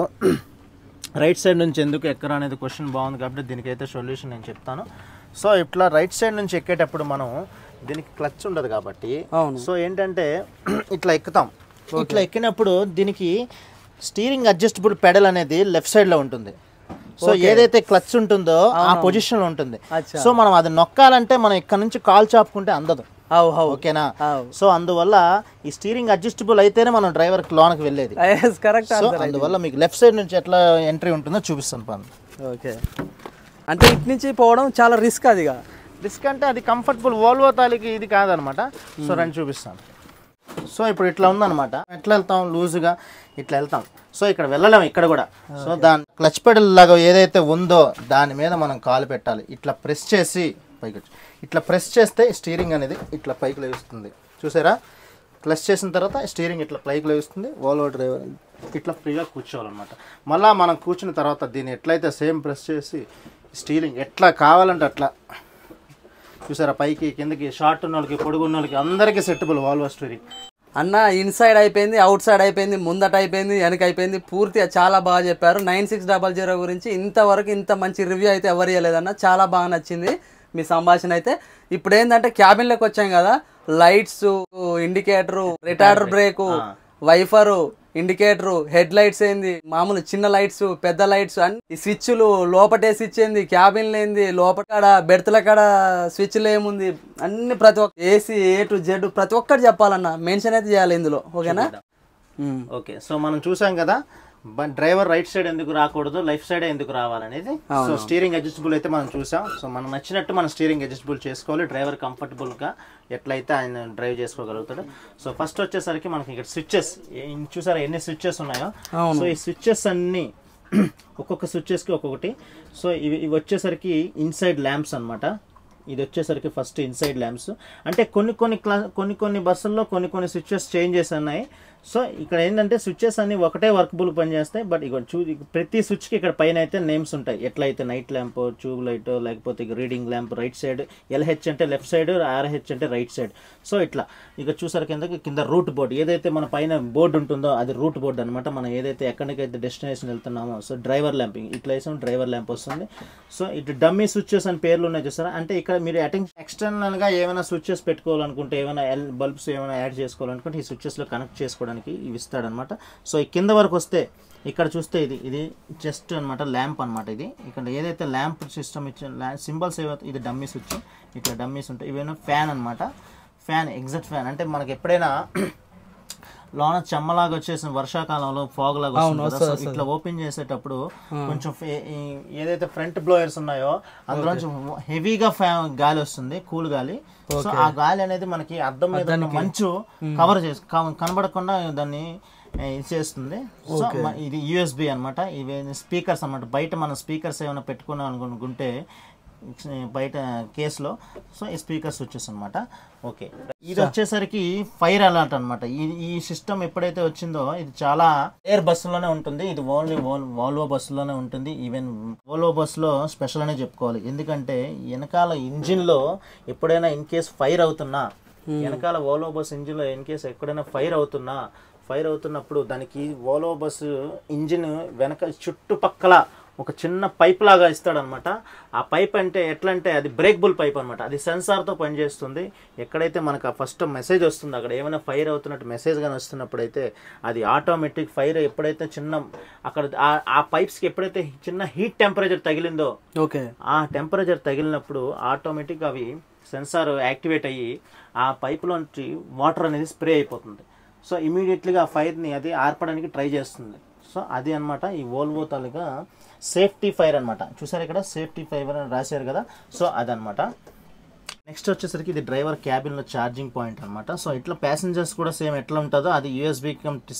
రైట్ సైడ్ నుంచి ఎందుకు ఎక్కరు అనేది క్వశ్చన్ బాగుంది కాబట్టి దీనికైతే సొల్యూషన్ నేను చెప్తాను. సో ఇట్లా రైట్ సైడ్ నుంచి ఎక్కేటప్పుడు మనం దీనికి క్లచ్ ఉండదు కాబట్టి, సో ఏంటంటే ఇట్లా ఎక్కుతాం. ఇట్లా ఎక్కినప్పుడు దీనికి స్టీరింగ్ అడ్జస్టబుల్ పెడల్ అనేది లెఫ్ట్ సైడ్లో ఉంటుంది. సో ఏదైతే క్లచ్ ఉంటుందో ఆ పొజిషన్లో ఉంటుంది. సో మనం అది నొక్కాలంటే మనం ఇక్కడ నుంచి కాల్ చాపుకుంటే అందదు. ఓకేనా? సో అందువల్ల ఈ స్టీరింగ్ అడ్జస్టబుల్ అయితేనే మనం డ్రైవర్ లోనకి వెళ్ళేది. సో అందువల్ల మీకు లెఫ్ట్ సైడ్ నుంచి ఎట్లా ఎంట్రీ ఉంటుందో చూపిస్తాను పని. ఓకే, అంటే ఇటు నుంచి పోవడం చాలా రిస్క్. అదిగా రిస్క్ అంటే అది కంఫర్టబుల్ వోల్వో తాలికి ఇది కాదనమాట. సో రండి చూపిస్తాను. సో ఇప్పుడు ఇట్లా ఉందన్నమాట. ఎట్లా వెళ్తాం? లూజ్గా ఇట్లా వెళ్తాం. సో ఇక్కడ వెళ్ళలేము ఇక్కడ కూడా. సో దాని క్లచ్ పెడల్ లాగా ఏదైతే ఉందో దాని మీద మనం కాలు పెట్టాలి. ఇట్లా ప్రెస్ చేసి పైకి వచ్చి ఇట్లా ప్రెస్ చేస్తే స్టీరింగ్ అనేది ఇట్లా పైకి లేస్తుంది. చూసారా? ప్రెస్ చేసిన తర్వాత స్టీరింగ్ ఇట్లా పైకి లేస్తుంది. వోల్వో డ్రైవర్ ఇట్లా ఫ్రీగా కూర్చోవాలన్నమాట. మళ్ళీ మనం కూర్చున్న తర్వాత దీన్ని ఎట్లయితే సేమ్ ప్రెస్ చేసి స్టీరింగ్ ఎట్లా కావాలంటే అట్లా, చూసారా, పైకి కిందకి, షార్ట్ ఉన్న వాళ్ళకి పొడుగు ఉన్న వాళ్ళకి అందరికీ సెట్టబుల్ వోల్వో స్టీరింగ్. అన్న ఇన్సైడ్ అయిపోయింది, అవుట్ సైడ్ అయిపోయింది, ముందట అయిపోయింది, వెనక అయిపోయింది, పూర్తిగా చాలా బాగా చెప్పారు. 9600 గురించి ఇంతవరకు ఇంత మంచి రివ్యూ అయితే ఎవరు ఇవ్వలేదన్న, చాలా బాగా నచ్చింది మీ సంభాషణ అయితే. ఇప్పుడు ఏంటంటే క్యాబిన్లోకి వచ్చాం కదా, lights, indicator, retarder brake, wiper, indicator, head lights ఏంది, మామూలు చిన్న లైట్స్, పెద్ద లైట్స్, అన్ని స్విచ్లు, లోపటే స్విచ్ ఏంది, క్యాబిన్లు ఏంది, లోపల కాడ బెర్త్ల కాడ స్విచ్లు ఏముంది, అన్ని ప్రతి ఒక్క ఏసీ A to Z ప్రతి ఒక్కటి చెప్పాలన్న, మెన్షన్ అయితే చేయాలి ఇందులో. ఓకేనా? ఓకే. సో మనం చూసాం కదా డ్రైవర్ రైట్ సైడ్ ఎందుకు రాకూడదు, లెఫ్ట్ సైడ్ ఎందుకు రావాలనేది. సో స్టీరింగ్ అడ్జస్టబుల్ అయితే మనం చూసాం. సో మనం నచ్చినట్టు మనం స్టీరింగ్ అడ్జస్టబుల్ చేసుకోవాలి. డ్రైవర్ కంఫర్టబుల్గా ఎట్లయితే ఆయన డ్రైవ్ చేసుకోగలుగుతాడు. సో ఫస్ట్ వచ్చేసరికి మనకి ఇక్కడ స్విచ్చెస్ చూసారా ఎన్ని స్విచ్చెస్ ఉన్నాయో. సో ఈ స్విచ్చెస్ అన్ని ఒక్కొక్క స్విచ్చెస్కి ఒక్కొక్కటి. సో ఇవి వచ్చేసరికి ఇన్సైడ్ ల్యాంప్స్ అనమాట. ఇది వచ్చేసరికి ఫస్ట్ ఇన్సైడ్ ల్యాంప్స్. అంటే కొన్ని బస్సుల్లో కొన్ని స్విచ్చెస్ చేంజెస్ ఉన్నాయి. సో ఇక్కడ ఏంటంటే స్విచ్చెస్ అన్ని ఒకటే వర్కబుల్ పనిచేస్తాయి. బట్ ఇక ప్రతి స్విచ్కి ఇక్కడ పైన అయితే నేమ్స్ ఉంటాయి. ఎట్లయితే నైట్ ల్యాంప్, ట్యూబ్ లైట్, లేకపోతే ఇక reading lamp right side, LH అంటే లెఫ్ట్ సైడ్, RH అంటే రైట్ సైడ్. సో ఇట్లా ఇక చూసారు కింద రూట్ బోర్డ్, ఏదైతే మన పైన బోర్డు ఉంటుందో అది రూట్ బోర్డ్ అనమాట. మనం ఏదైతే ఎక్కడికైతే డెస్టినేషన్ వెళ్తున్నామో. సో డ్రైవర్ ల్యాంపింగ్ ఇట్లా వేసాం, డ్రైవర్ ల్యాంప్ వస్తుంది. సో ఇటు డమ్మీ స్విచ్చెస్ అని పేర్లు ఉన్నాయి చూసారా. అంటే ఇక్కడ మీరు ఎక్స్టర్నల్గా ఏమైనా స్విచ్చెస్ పెట్టుకోవాలనుకుంటే, ఏమైనా బల్బ్స్ ఏమైనా యాడ్ చేసుకోవాలనుకుంటే ఈ స్విచ్చెస్లో కనెక్ట్ చేసుకోవడానికి ఇవి ఇస్తాడనమాట. సో ఈ కింద వరకు వస్తే ఇక్కడ చూస్తే ఇది జస్ట్ అనమాట ల్యాంప్ అనమాట. ఇది ఇక్కడ ఏదైతే ల్యాంప్ సిస్టమ్ ఇచ్చిన సింబల్స్ ఏవైతే ఇది డమ్మీ స్విచ్, ఇట్లా డమ్మీస్ ఉంటాయి. ఇవేనా ఫ్యాన్ అనమాట. ఫ్యాన్ ఎగ్జాక్ట్ ఫ్యాన్ అంటే మనకి ఎప్పుడైనా లోన చెమ్మలాగా వచ్చేసిన వర్షాకాలంలో ఫాగ్ లాగా వస్తుంది. ఇట్లా ఓపెన్ చేసేటప్పుడు కొంచెం ఏదైతే ఫ్రంట్ బ్లోయర్స్ ఉన్నాయో అందులోంచి హెవీగా గాలి వస్తుంది, కూల్ గాలి. సో ఆ గాలి అనేది మనకి అద్దం మీద మంచు కవర్ చేసి కనబడకుండా దాన్ని చేస్తుంది. సో ఇది USB అనమాట. ఇవి స్పీకర్స్ అనమాట. బయట మనం స్పీకర్స్ ఏమైనా పెట్టుకున్నాం అనుకుంటే బయట కేసులో. సో ఈ స్పీకర్స్ వచ్చేసి అనమాట. ఓకే, ఇది వచ్చేసరికి ఫైర్ అలర్ట్ అనమాట. ఈ సిస్టమ్ ఎప్పుడైతే వచ్చిందో ఇది చాలా ఎయిర్ బస్సులోనే ఉంటుంది. ఇది ఓన్లీ వోల్వో బస్సులోనే ఉంటుంది. ఈవెన్ వోల్వో బస్సులో స్పెషల్ అనే చెప్పుకోవాలి. ఎందుకంటే వెనకాల ఇంజిన్లో ఎప్పుడైనా ఇన్ కేస్ ఫైర్ అవుతున్నా, వెనకాల వోల్వో బస్ ఇంజిన్లో ఇన్ కేస్ ఎక్కడైనా ఫైర్ అవుతున్నప్పుడు దానికి వోల్వో బస్సు ఇంజిన్ వెనక చుట్టుపక్కల ఒక చిన్న పైప్ లాగా ఇస్తాడనమాట. ఆ పైప్ అంటే ఎట్లా అంటే అది బ్రేకబుల్ పైప్ అనమాట. అది సెన్సార్తో పనిచేస్తుంది. ఎక్కడైతే మనకు ఫస్ట్ మెసేజ్ వస్తుందో అక్కడ ఏమైనా ఫైర్ అవుతున్నట్టు మెసేజ్ కానీ వస్తున్నప్పుడైతే అది ఆటోమేటిక్ ఫైర్ ఎప్పుడైతే చిన్న అక్కడ ఆ పైప్స్కి ఎప్పుడైతే చిన్న హీట్ టెంపరేచర్ తగిలిందో ఆ టెంపరేచర్ తగిలినప్పుడు ఆటోమేటిక్ అవి సెన్సార్ యాక్టివేట్ అయ్యి ఆ పైపులోంచి వాటర్ అనేది స్ప్రే అయిపోతుంది. సో ఇమీడియట్లీగా ఆ ఫైర్ని అది ఆర్పడానికి ట్రై చేస్తుంది. సో అది అనమాట ఈ వోల్వో తాలూకా సేఫ్టీ ఫైర్ అనమాట. చూసారు ఇక్కడ సేఫ్టీ ఫైర్ అని రాశారు కదా. సో అదనమాట. నెక్స్ట్ వచ్చేసరికి ఇది డ్రైవర్ క్యాబిన్లో ఛార్జింగ్ పాయింట్ అనమాట. సో ఇట్లా ప్యాసింజర్స్ కూడా సేమ్ ఎట్లా ఉంటుందో అది యూఎస్బీ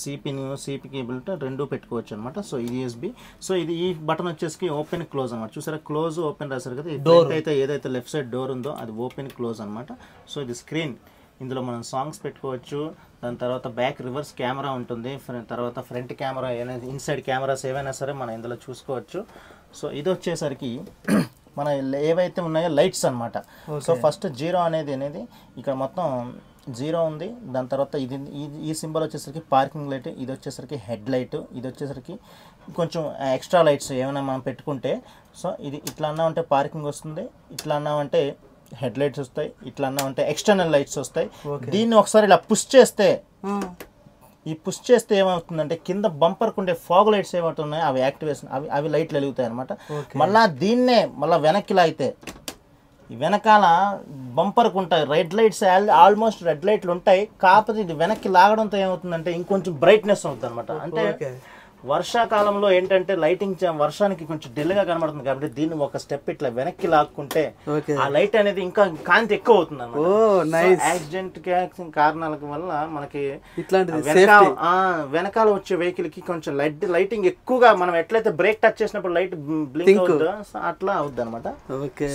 సిపి కేబుల్ రెండు పెట్టుకోవచ్చు అనమాట. సో ఇది యూఎస్బీ. సో ఇది ఈ బటన్ వచ్చేసి ఓపెన్ క్లోజ్ అనమాట. చూసారా క్లోజ్ ఓపెన్ రాశారు కదా. డోర్ అయితే ఏదైతే లెఫ్ట్ సైడ్ డోర్ ఉందో అది ఓపెన్ క్లోజ్ అనమాట. సో ఇది స్క్రీన్. ఇందులో మనం సాంగ్స్ పెట్టుకోవచ్చు. దాని తర్వాత బ్యాక్ రివర్స్ కెమెరా ఉంటుంది. తర్వాత ఫ్రంట్ కెమెరా ఏదైనా ఇన్సైడ్ కెమెరాస్ ఏవైనా సరే మనం ఇందులో చూసుకోవచ్చు. సో ఇది వచ్చేసరికి మన ఏవైతే ఉన్నాయో లైట్స్ అనమాట. సో ఫస్ట్ జీరో అనేది ఇక్కడ మొత్తం జీరో ఉంది. దాని తర్వాత ఇది ఈ సింబల్ వచ్చేసరికి పార్కింగ్ లైట్, ఇది వచ్చేసరికి హెడ్ లైట్, ఇది వచ్చేసరికి కొంచెం ఎక్స్ట్రా లైట్స్ ఏమైనా మనం పెట్టుకుంటే సో ఇది ఇట్లా అన్నామంటే పార్కింగ్ వస్తుంది, ఇట్లా అన్నామంటే హెడ్ లైట్స్ వస్తాయి, ఇట్లా అన్నామంటే ఎక్స్టర్నల్ లైట్స్ వస్తాయి. దీన్ని ఒకసారి ఇలా పుష్ చేస్తే ఏమవుతుందంటే కింద బంపర్కు ఉండే ఫాగ్ లైట్స్ ఏమవుతున్నాయో అవి యాక్టివేషన్ అవి లైట్లు వెలుగుతాయి అనమాట. మళ్ళీ దీన్నే మళ్ళీ వెనక్కి లాగితే ఈ వెనకాల బంపర్కు ఉంటాయి రెడ్ లైట్స్, ఆల్మోస్ట్ రెడ్ లైట్లు ఉంటాయి. కాకపోతే ఇది వెనక్కి లాగడంతో ఏమవుతుందంటే ఇంకొంచెం బ్రైట్నెస్ అవుతుంది అనమాట. అంటే వర్షాకాలంలో ఏంటంటే లైటింగ్ వర్షానికి కొంచెం డెల్గా కనబడుతుంది కాబట్టి దీన్ని ఒక స్టెప్ ఇట్లా వెనక్కి లాక్కుంటే ఆ లైట్ అనేది ఇంకా కాంతి ఎక్కువ అవుతుంది అన్నమాట. యాక్సిడెంట్ కారణాల వల్ల మనకి వెనకాల వచ్చే వెహికల్ కి కొంచెం లైటింగ్ ఎక్కువగా మనం ఎట్లయితే బ్రేక్ టచ్ చేసినప్పుడు లైట్ బ్లింక్ అవుతుందో అట్లా అవుద్ది అనమాట.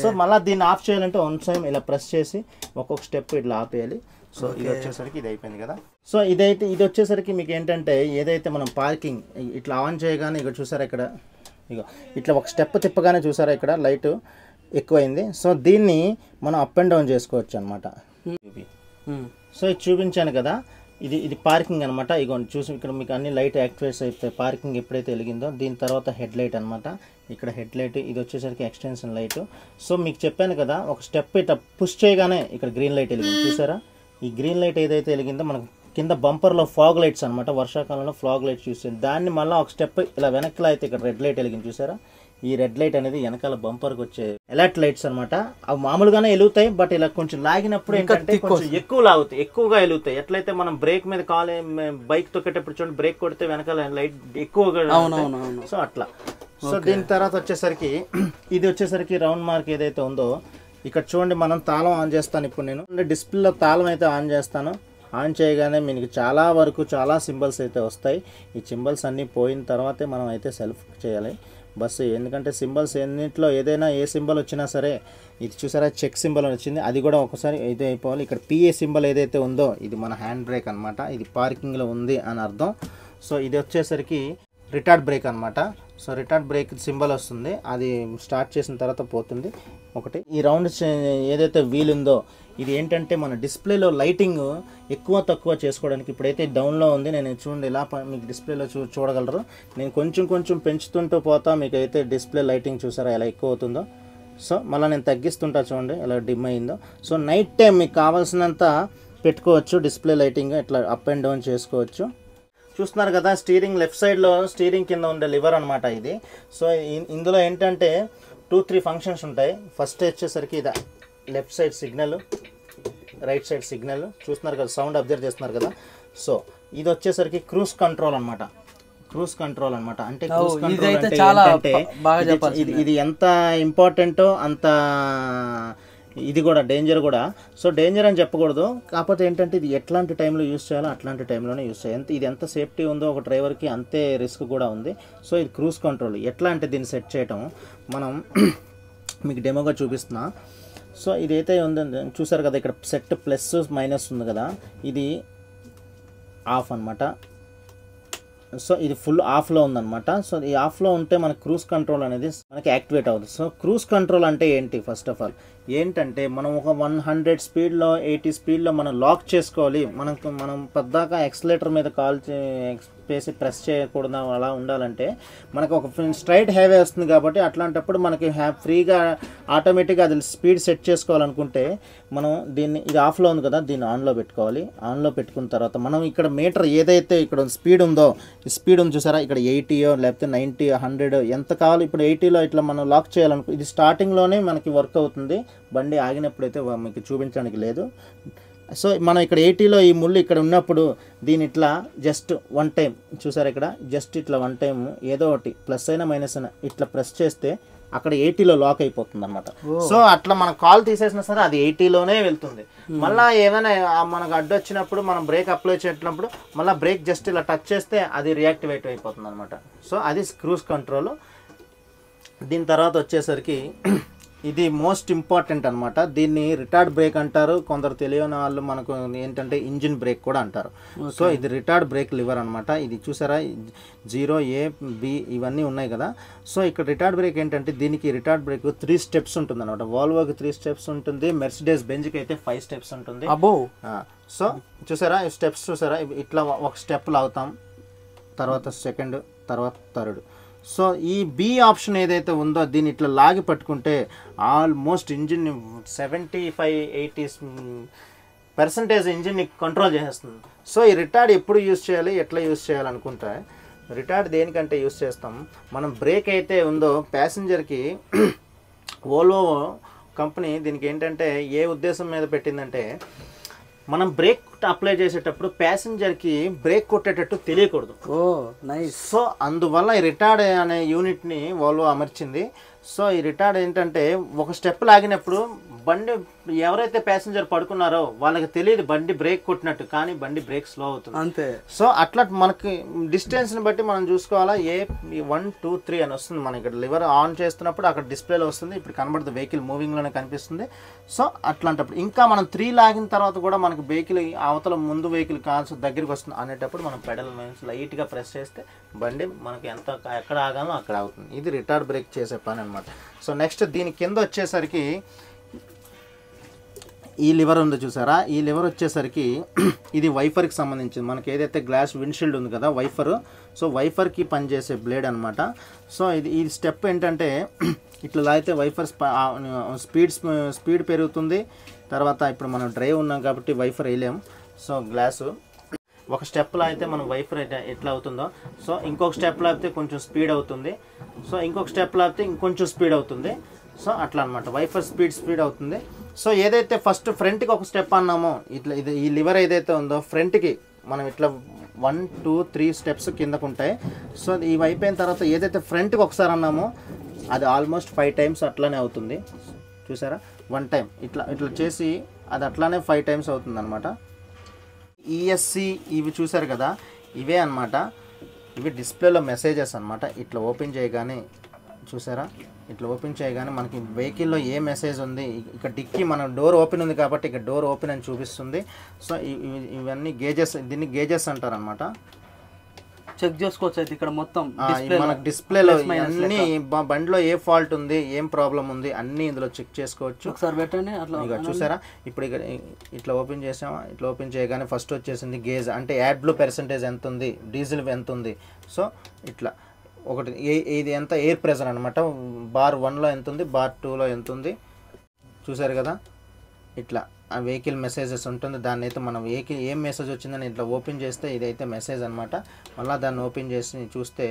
సో మళ్ళీ దీన్ని ఆఫ్ చేయాలంటే వన్ టైం ఇలా ప్రెస్ చేసి ఒక్కొక్క స్టెప్ ఇట్లా ఆపేయాలి. సో ఇది వచ్చేసరికి ఇది అయిపోయింది కదా. సో ఇది వచ్చేసరికి మీకు ఏంటంటే ఏదైతే మనం పార్కింగ్ ఇట్లా ఆన్ చేయగానే ఇక్కడ చూసారా, ఇక్కడ ఇక ఇట్లా ఒక స్టెప్ తిప్పగానే చూసారా ఇక్కడ లైట్ ఎక్కువైంది. సో దీన్ని మనం అప్ అండ్ డౌన్ చేసుకోవచ్చు అనమాట. సో ఇది చూపించాను కదా, ఇది పార్కింగ్ అనమాట. ఇగో చూసి ఇక్కడ మీకు అన్ని లైట్ యాక్టివేట్ అయిపోతాయి పార్కింగ్ ఎప్పుడైతే వెలిగిందో. దీని తర్వాత హెడ్ లైట్ అనమాట. ఇక్కడ హెడ్ లైట్, ఇది వచ్చేసరికి ఎక్స్టెన్షన్ లైట్. సో మీకు చెప్పాను కదా ఒక స్టెప్ ఇట్లా పుష్ చేయగానే ఇక్కడ గ్రీన్ లైట్ వెలిగింది చూసారా. ఈ గ్రీన్ లైట్ ఏదైతే వెలిగిందో మనకు కింద బంపర్లో ఫాగ్ లైట్స్ అనమాట. వర్షాకాలంలో ఫాగ్ లైట్స్ చూసాను. దాన్ని మళ్ళీ ఒక స్టెప్ ఇలా వెనక్కి అయితే ఇక్కడ రెడ్ లైట్ వెలిగింది చూసారా. ఈ రెడ్ లైట్ అనేది వెనకాల బంపర్కి వచ్చే ఎలర్ట్ లైట్స్ అనమాట. అవి మామూలుగానే వెలుగుతాయి, బట్ ఇలా కొంచెం లాగినప్పుడు ఏంటంటే కొంచెం ఎక్కువ లాగుతాయి, ఎక్కువగా వెలుగుతాయి. ఎట్లయితే మనం బ్రేక్ మీద బైక్ తొక్కేటప్పుడు చూడండి బ్రేక్ కొడితే వెనకాల లైట్ ఎక్కువగా. సో అట్లా. సో దీని తర్వాత వచ్చేసరికి ఇది వచ్చేసరికి రౌండ్ మార్క్ ఏదైతే ఉందో ఇక్కడ చూడండి. మనం తాళం ఆన్ చేస్తాను. ఇప్పుడు నేను డిస్ప్లేలో తాళం అయితే ఆన్ చేస్తాను. ఆన్ చేయగానే మీకు చాలా సింబల్స్ అయితే వస్తాయి. ఈ సింబల్స్ అన్నీ పోయిన తర్వాతే మనం అయితే సెల్ఫ్ చేయాలి బస్సు. ఎందుకంటే సింబల్స్ ఎన్నింటిలో ఏదైనా ఏ సింబల్ వచ్చినా సరే, ఇది చూసారా చెక్ సింబల్ వచ్చింది, అది కూడా ఒకసారి అయితే అయిపోవాలి. ఇక్కడ పిఏ సింబల్ ఏదైతే ఉందో ఇది మన హ్యాండ్ బ్రేక్ అనమాట. ఇది పార్కింగ్లో ఉంది అని అర్థం. సో ఇది వచ్చేసరికి రిటార్డ్ బ్రేక్ అనమాట. సో రిటార్డ్ బ్రేక్ సింబల్ వస్తుంది, అది స్టార్ట్ చేసిన తర్వాత పోతుంది ఒకటి. ఈ రౌండ్ ఏదైతే వీల్ ఉందో ఇది ఏంటంటే మన డిస్ప్లేలో లైటింగ్ ఎక్కువ తక్కువ చేసుకోవడానికి. ఇప్పుడైతే డౌన్లో ఉంది, నేను చూడండి ఇలా మీకు డిస్ప్లేలో చూడగలరు. నేను కొంచెం పెంచుతుంటూ పోతా, మీకు అయితే డిస్ప్లే లైటింగ్ చూసారా ఎలా ఎక్కువ అవుతుందో. సో మళ్ళీ నేను తగ్గిస్తుంటా చూడండి ఎలా డిమ్ అయిందో. సో నైట్ టైం మీకు కావాల్సినంత పెట్టుకోవచ్చు డిస్ప్లే లైటింగ్, ఇట్లా అప్ అండ్ డౌన్ చేసుకోవచ్చు. చూస్తున్నారు కదా స్టీరింగ్ లెఫ్ట్ సైడ్లో స్టీరింగ్ కింద ఉండే లివర్ అనమాట ఇది. సో ఇందులో ఏంటంటే 2-3 ఫంక్షన్స్ ఉంటాయి. ఫస్ట్ వచ్చేసరికి ఇది left side signal, right side signal చూస్తున్నారు కదా, సౌండ్ అబ్జర్వ్ చేస్తున్నారు కదా. సో ఇది వచ్చేసరికి క్రూజ్ కంట్రోల్ అనమాట. క్రూజ్ కంట్రోల్ అనమాట. అంటే క్రూజ్ కంట్రోల్ అంటే ఇది ఎంత ఇంపార్టెంటో అంత ఇది కూడా డేంజర్ కూడా. సో డేంజర్ అని చెప్పకూడదు, కాకపోతే ఏంటంటే ఇది ఎట్లాంటి టైంలో యూస్ చేయాలో అట్లాంటి టైంలోనే యూస్ చేయాలి. ఇది ఎంత సేఫ్టీ ఉందో ఒక డ్రైవర్కి అంతే రిస్క్ కూడా ఉంది. సో ఇది క్రూజ్ కంట్రోల్. ఎట్లా అంటే దీన్ని సెట్ చేయటం మనం మీకు డెమోగా చూపిస్తున్నా. సో ఇదైతే ఉందని చూసారు కదా, ఇక్కడ సెట్ ప్లస్ మైనస్ ఉంది కదా, ఇది ఆఫ్ అనమాట. సో ఇది ఫుల్ ఆఫ్లో ఉందన్నమాట. సో ఈ ఆఫ్లో ఉంటే మన క్రూజ్ కంట్రోల్ అనేది మనకి యాక్టివేట్ అవుతుంది. సో క్రూజ్ కంట్రోల్ అంటే ఏంటి? ఫస్ట్ ఆఫ్ ఆల్ ఏంటంటే మనం ఒక 100 స్పీడ్లో 80 స్పీడ్లో మనం లాక్ చేసుకోవాలి. మనం పద్దాకా ఎక్సలేటర్ మీద వేసి ప్రెస్ చేయకూడదు అలా ఉండాలంటే మనకు ఒక స్ట్రైట్ హైవే వస్తుంది కాబట్టి అట్లాంటప్పుడు మనకి ఫ్రీగా ఆటోమేటిక్గా అది స్పీడ్ సెట్ చేసుకోవాలనుకుంటే మనం ఇది ఆఫ్లో ఉంది కదా, దీన్ని ఆన్లో పెట్టుకోవాలి. ఆన్లో పెట్టుకున్న తర్వాత మనం ఇక్కడ మీటర్ ఏదైతే ఇక్కడ స్పీడ్ ఉందో, ఈ స్పీడ్ ఉంది చూసారా, ఇక్కడ 80 లేకపోతే 90 100 ఎంత కావాలి. ఇప్పుడు 80లో ఇట్లా మనం లాక్ చేయాలనుకో, ఇది స్టార్టింగ్లోనే మనకి వర్క్ అవుతుంది. బండి ఆగినప్పుడైతే మీకు చూపించడానికి లేదు. సో మనం ఇక్కడ 80లో ఈ ముళ్ళు ఇక్కడ ఉన్నప్పుడు దీని ఇట్లా జస్ట్ 1 టైం చూసారా, ఇక్కడ జస్ట్ ఇట్లా 1 టైం ఏదో ఒకటి ప్లస్ అయినా మైనస్ అయినా ఇట్లా ప్రెస్ చేస్తే అక్కడ 80లో లాక్ అయిపోతుంది అనమాట. సో అట్లా మనం కాల్ తీసేసినా సరే అది 80లోనే వెళ్తుంది. మళ్ళీ ఏమైనా మనకు అడ్డు వచ్చినప్పుడు మనం బ్రేక్ అప్లై చేసినప్పుడు మళ్ళీ బ్రేక్ జస్ట్ ఇలా టచ్ చేస్తే అది రియాక్టివేట్ అయిపోతుంది అనమాట. సో అది క్రూజ్ కంట్రోల్. దీని తర్వాత వచ్చేసరికి ఇది మోస్ట్ ఇంపార్టెంట్ అనమాట. దీన్ని రిటార్డ్ బ్రేక్ అంటారు, కొందరు తెలియని వాళ్ళు మనకు ఏంటంటే ఇంజిన్ బ్రేక్ కూడా అంటారు. సో ఇది రిటార్డ్ బ్రేక్ లివర్ అనమాట. ఇది చూసారా 0 A B ఇవన్నీ ఉన్నాయి కదా. సో ఇక్కడ రిటార్డ్ బ్రేక్ ఏంటంటే దీనికి రిటార్డ్ బ్రేక్ 3 స్టెప్స్ ఉంటుంది అనమాట. వాల్వోకి 3 స్టెప్స్ ఉంటుంది, మెర్సిడెస్ బెంజ్కి అయితే 5 స్టెప్స్ ఉంటుంది. సో చూసారా స్టెప్స్ చూసారా, ఇట్లా ఒక స్టెప్ లాగుతాం, తర్వాత సెకండ్, తర్వాత థర్డ్. సో ఈ బి ఆప్షన్ ఏదైతే ఉందో దీన్ని ఇట్లా లాగి పట్టుకుంటే ఆల్మోస్ట్ ఇంజిన్ 75-80% ఇంజిన్ని కంట్రోల్ చేసేస్తుంది. సో ఈ రిటార్డ్ ఎప్పుడు యూజ్ చేయాలి, ఎట్లా యూజ్ చేయాలనుకుంటే, రిటార్డ్ దేనికంటే యూజ్ చేస్తాం, మనం బ్రేక్ అయితే ఉందో ప్యాసింజర్కి వోల్వో కంపెనీ దీనికి ఏంటంటే ఏ ఉద్దేశం మీద పెట్టిందంటే, మనం బ్రేక్ అప్లై చేసేటప్పుడు ప్యాసింజర్కి బ్రేక్ కొట్టేటట్టు తెలియకూడదు. సో అందువల్ల ఈ రిటార్డ్ అనే యూనిట్ని వోల్వో అమర్చింది. సో ఈ రిటార్డ్ ఏంటంటే ఒక స్టెప్ లాగినప్పుడు బండి ఎవరైతే ప్యాసింజర్ పడుకున్నారో వాళ్ళకి తెలియదు బండి బ్రేక్ కొట్టినట్టు, కానీ బండి బ్రేక్ స్లో అవుతుంది అంతే. సో అట్లా మనకి డిస్టెన్స్ని బట్టి మనం చూసుకోవాలా. 1 2 3 అని వస్తుంది మనకి ఇక్కడ లివర్ ఆన్ చేస్తున్నప్పుడు అక్కడ డిస్ప్లేలో వస్తుంది. ఇప్పుడు కనబడుతుంది వెహికల్ మూవింగ్లోనే కనిపిస్తుంది. సో అట్లాంటప్పుడు ఇంకా మనం 3 లాగిన తర్వాత కూడా మనకి వెహికల్ అవతల ముందు వెహికల్ కాల్స్ దగ్గరికి వస్తుంది అనేటప్పుడు మనం పెడల్ మైన్స్ లైట్గా ప్రెస్ చేస్తే బండి మనకి ఎక్కడ ఆగాలో అక్కడ అవుతుంది. ఇది రిటార్డ్ బ్రేక్ చేసే పని అనమాట. సో నెక్స్ట్ దీని కింద వచ్చేసరికి ఈ లివర్ ఉంది చూసారా, ఈ లివర్ వచ్చేసరికి ఇది వైఫర్కి సంబంధించింది. మనకి ఏదైతే గ్లాస్ విండ్షీల్డ్ ఉంది కదా వైఫర్, సో వైఫర్కి పనిచేసే బ్లేడ్ అనమాట. సో ఈ స్టెప్ ఏంటంటే ఇట్లా లాగితే వైఫర్ స్పీడ్ పెరుగుతుంది. తర్వాత ఇప్పుడు మనం డ్రైవ్ ఉన్నాం కాబట్టి వైఫర్ వేయలేం. సో గ్లాసు ఒక స్టెప్లో అయితే మనం వైఫర్ ఎట్లా అవుతుందో, సో ఇంకొక స్టెప్లో అయితే కొంచెం స్పీడ్ అవుతుంది. సో ఇంకొక స్టెప్లో అయితే ఇంకొంచెం స్పీడ్ అవుతుంది. సో అట్లా అనమాట వైఫర్ స్పీడ్ అవుతుంది. సో ఏదైతే ఫస్ట్ ఫ్రంట్కి ఒక స్టెప్ అన్నామో ఇట్లా ఈ లివర్ ఏదైతే ఉందో ఫ్రంట్కి మనం ఇట్లా 1 2 3 స్టెప్స్ కిందకు ఉంటాయి. సో ఇవి అయిపోయిన తర్వాత ఏదైతే ఫ్రంట్కి ఒకసారి అన్నామో అది ఆల్మోస్ట్ 5 టైమ్స్ అట్లానే అవుతుంది. చూసారా 1 టైం ఇట్లా చేసి అది అట్లానే 5 టైమ్స్ అవుతుంది అనమాట. ఈఎస్సి ఇవి చూసారు కదా, ఇవే అనమాట. ఇవి డిస్ప్లేలో మెసేజెస్ అనమాట. ఇట్లా ఓపెన్ చేయగానే చూసారా, ఇట్లా ఓపెన్ చేయగానే మనకి వెహికల్లో ఏ మెసేజ్ ఉంది, ఇక్కడ డిక్కీ మన డోర్ ఓపెన్ ఉంది కాబట్టి ఇక్కడ డోర్ ఓపెన్ అని చూపిస్తుంది. సో ఇవన్నీ గేజెస్, దీన్ని గేజెస్ అంటారు అనమాట. చెక్ చేసుకోవచ్చు అయితే ఇక్కడ మొత్తం మనకు డిస్ప్లేలో అన్ని బండిలో ఏ ఫాల్ట్ ఉంది, ఏం ప్రాబ్లం ఉంది అన్నీ ఇందులో చెక్ చేసుకోవచ్చు. ఒకసారి పెట్టండి అట్లా. ఇక చూసారా ఇప్పుడు ఇక్కడ ఇట్లా ఓపెన్ చేసామా, ఇట్లా ఓపెన్ చేయగానే ఫస్ట్ వచ్చేసింది గేజ్, అంటే యాడ్ బ్లూ పర్సెంటేజ్ ఎంత ఉంది, డీజిల్ ఎంత ఉంది. సో ఇట్లా ఒకటి ఇది ఎంత ఎయిర్ ప్రెషర్ అనమాట, బార్ 1లో ఎంత ఉంది, బార్ 2లో ఎంత ఉంది చూసారు కదా. ఇట్లా ఆ వెహికల్ మెసేజెస్ ఉంటుంది. దాన్ని అయితే మనం వెహికల్ ఏం మెసేజ్ వచ్చిందని ఇట్లా ఓపెన్ చేస్తే ఇదైతే మెసేజ్ అనమాట. మళ్ళీ దాన్ని ఓపెన్ చేసి చూస్తే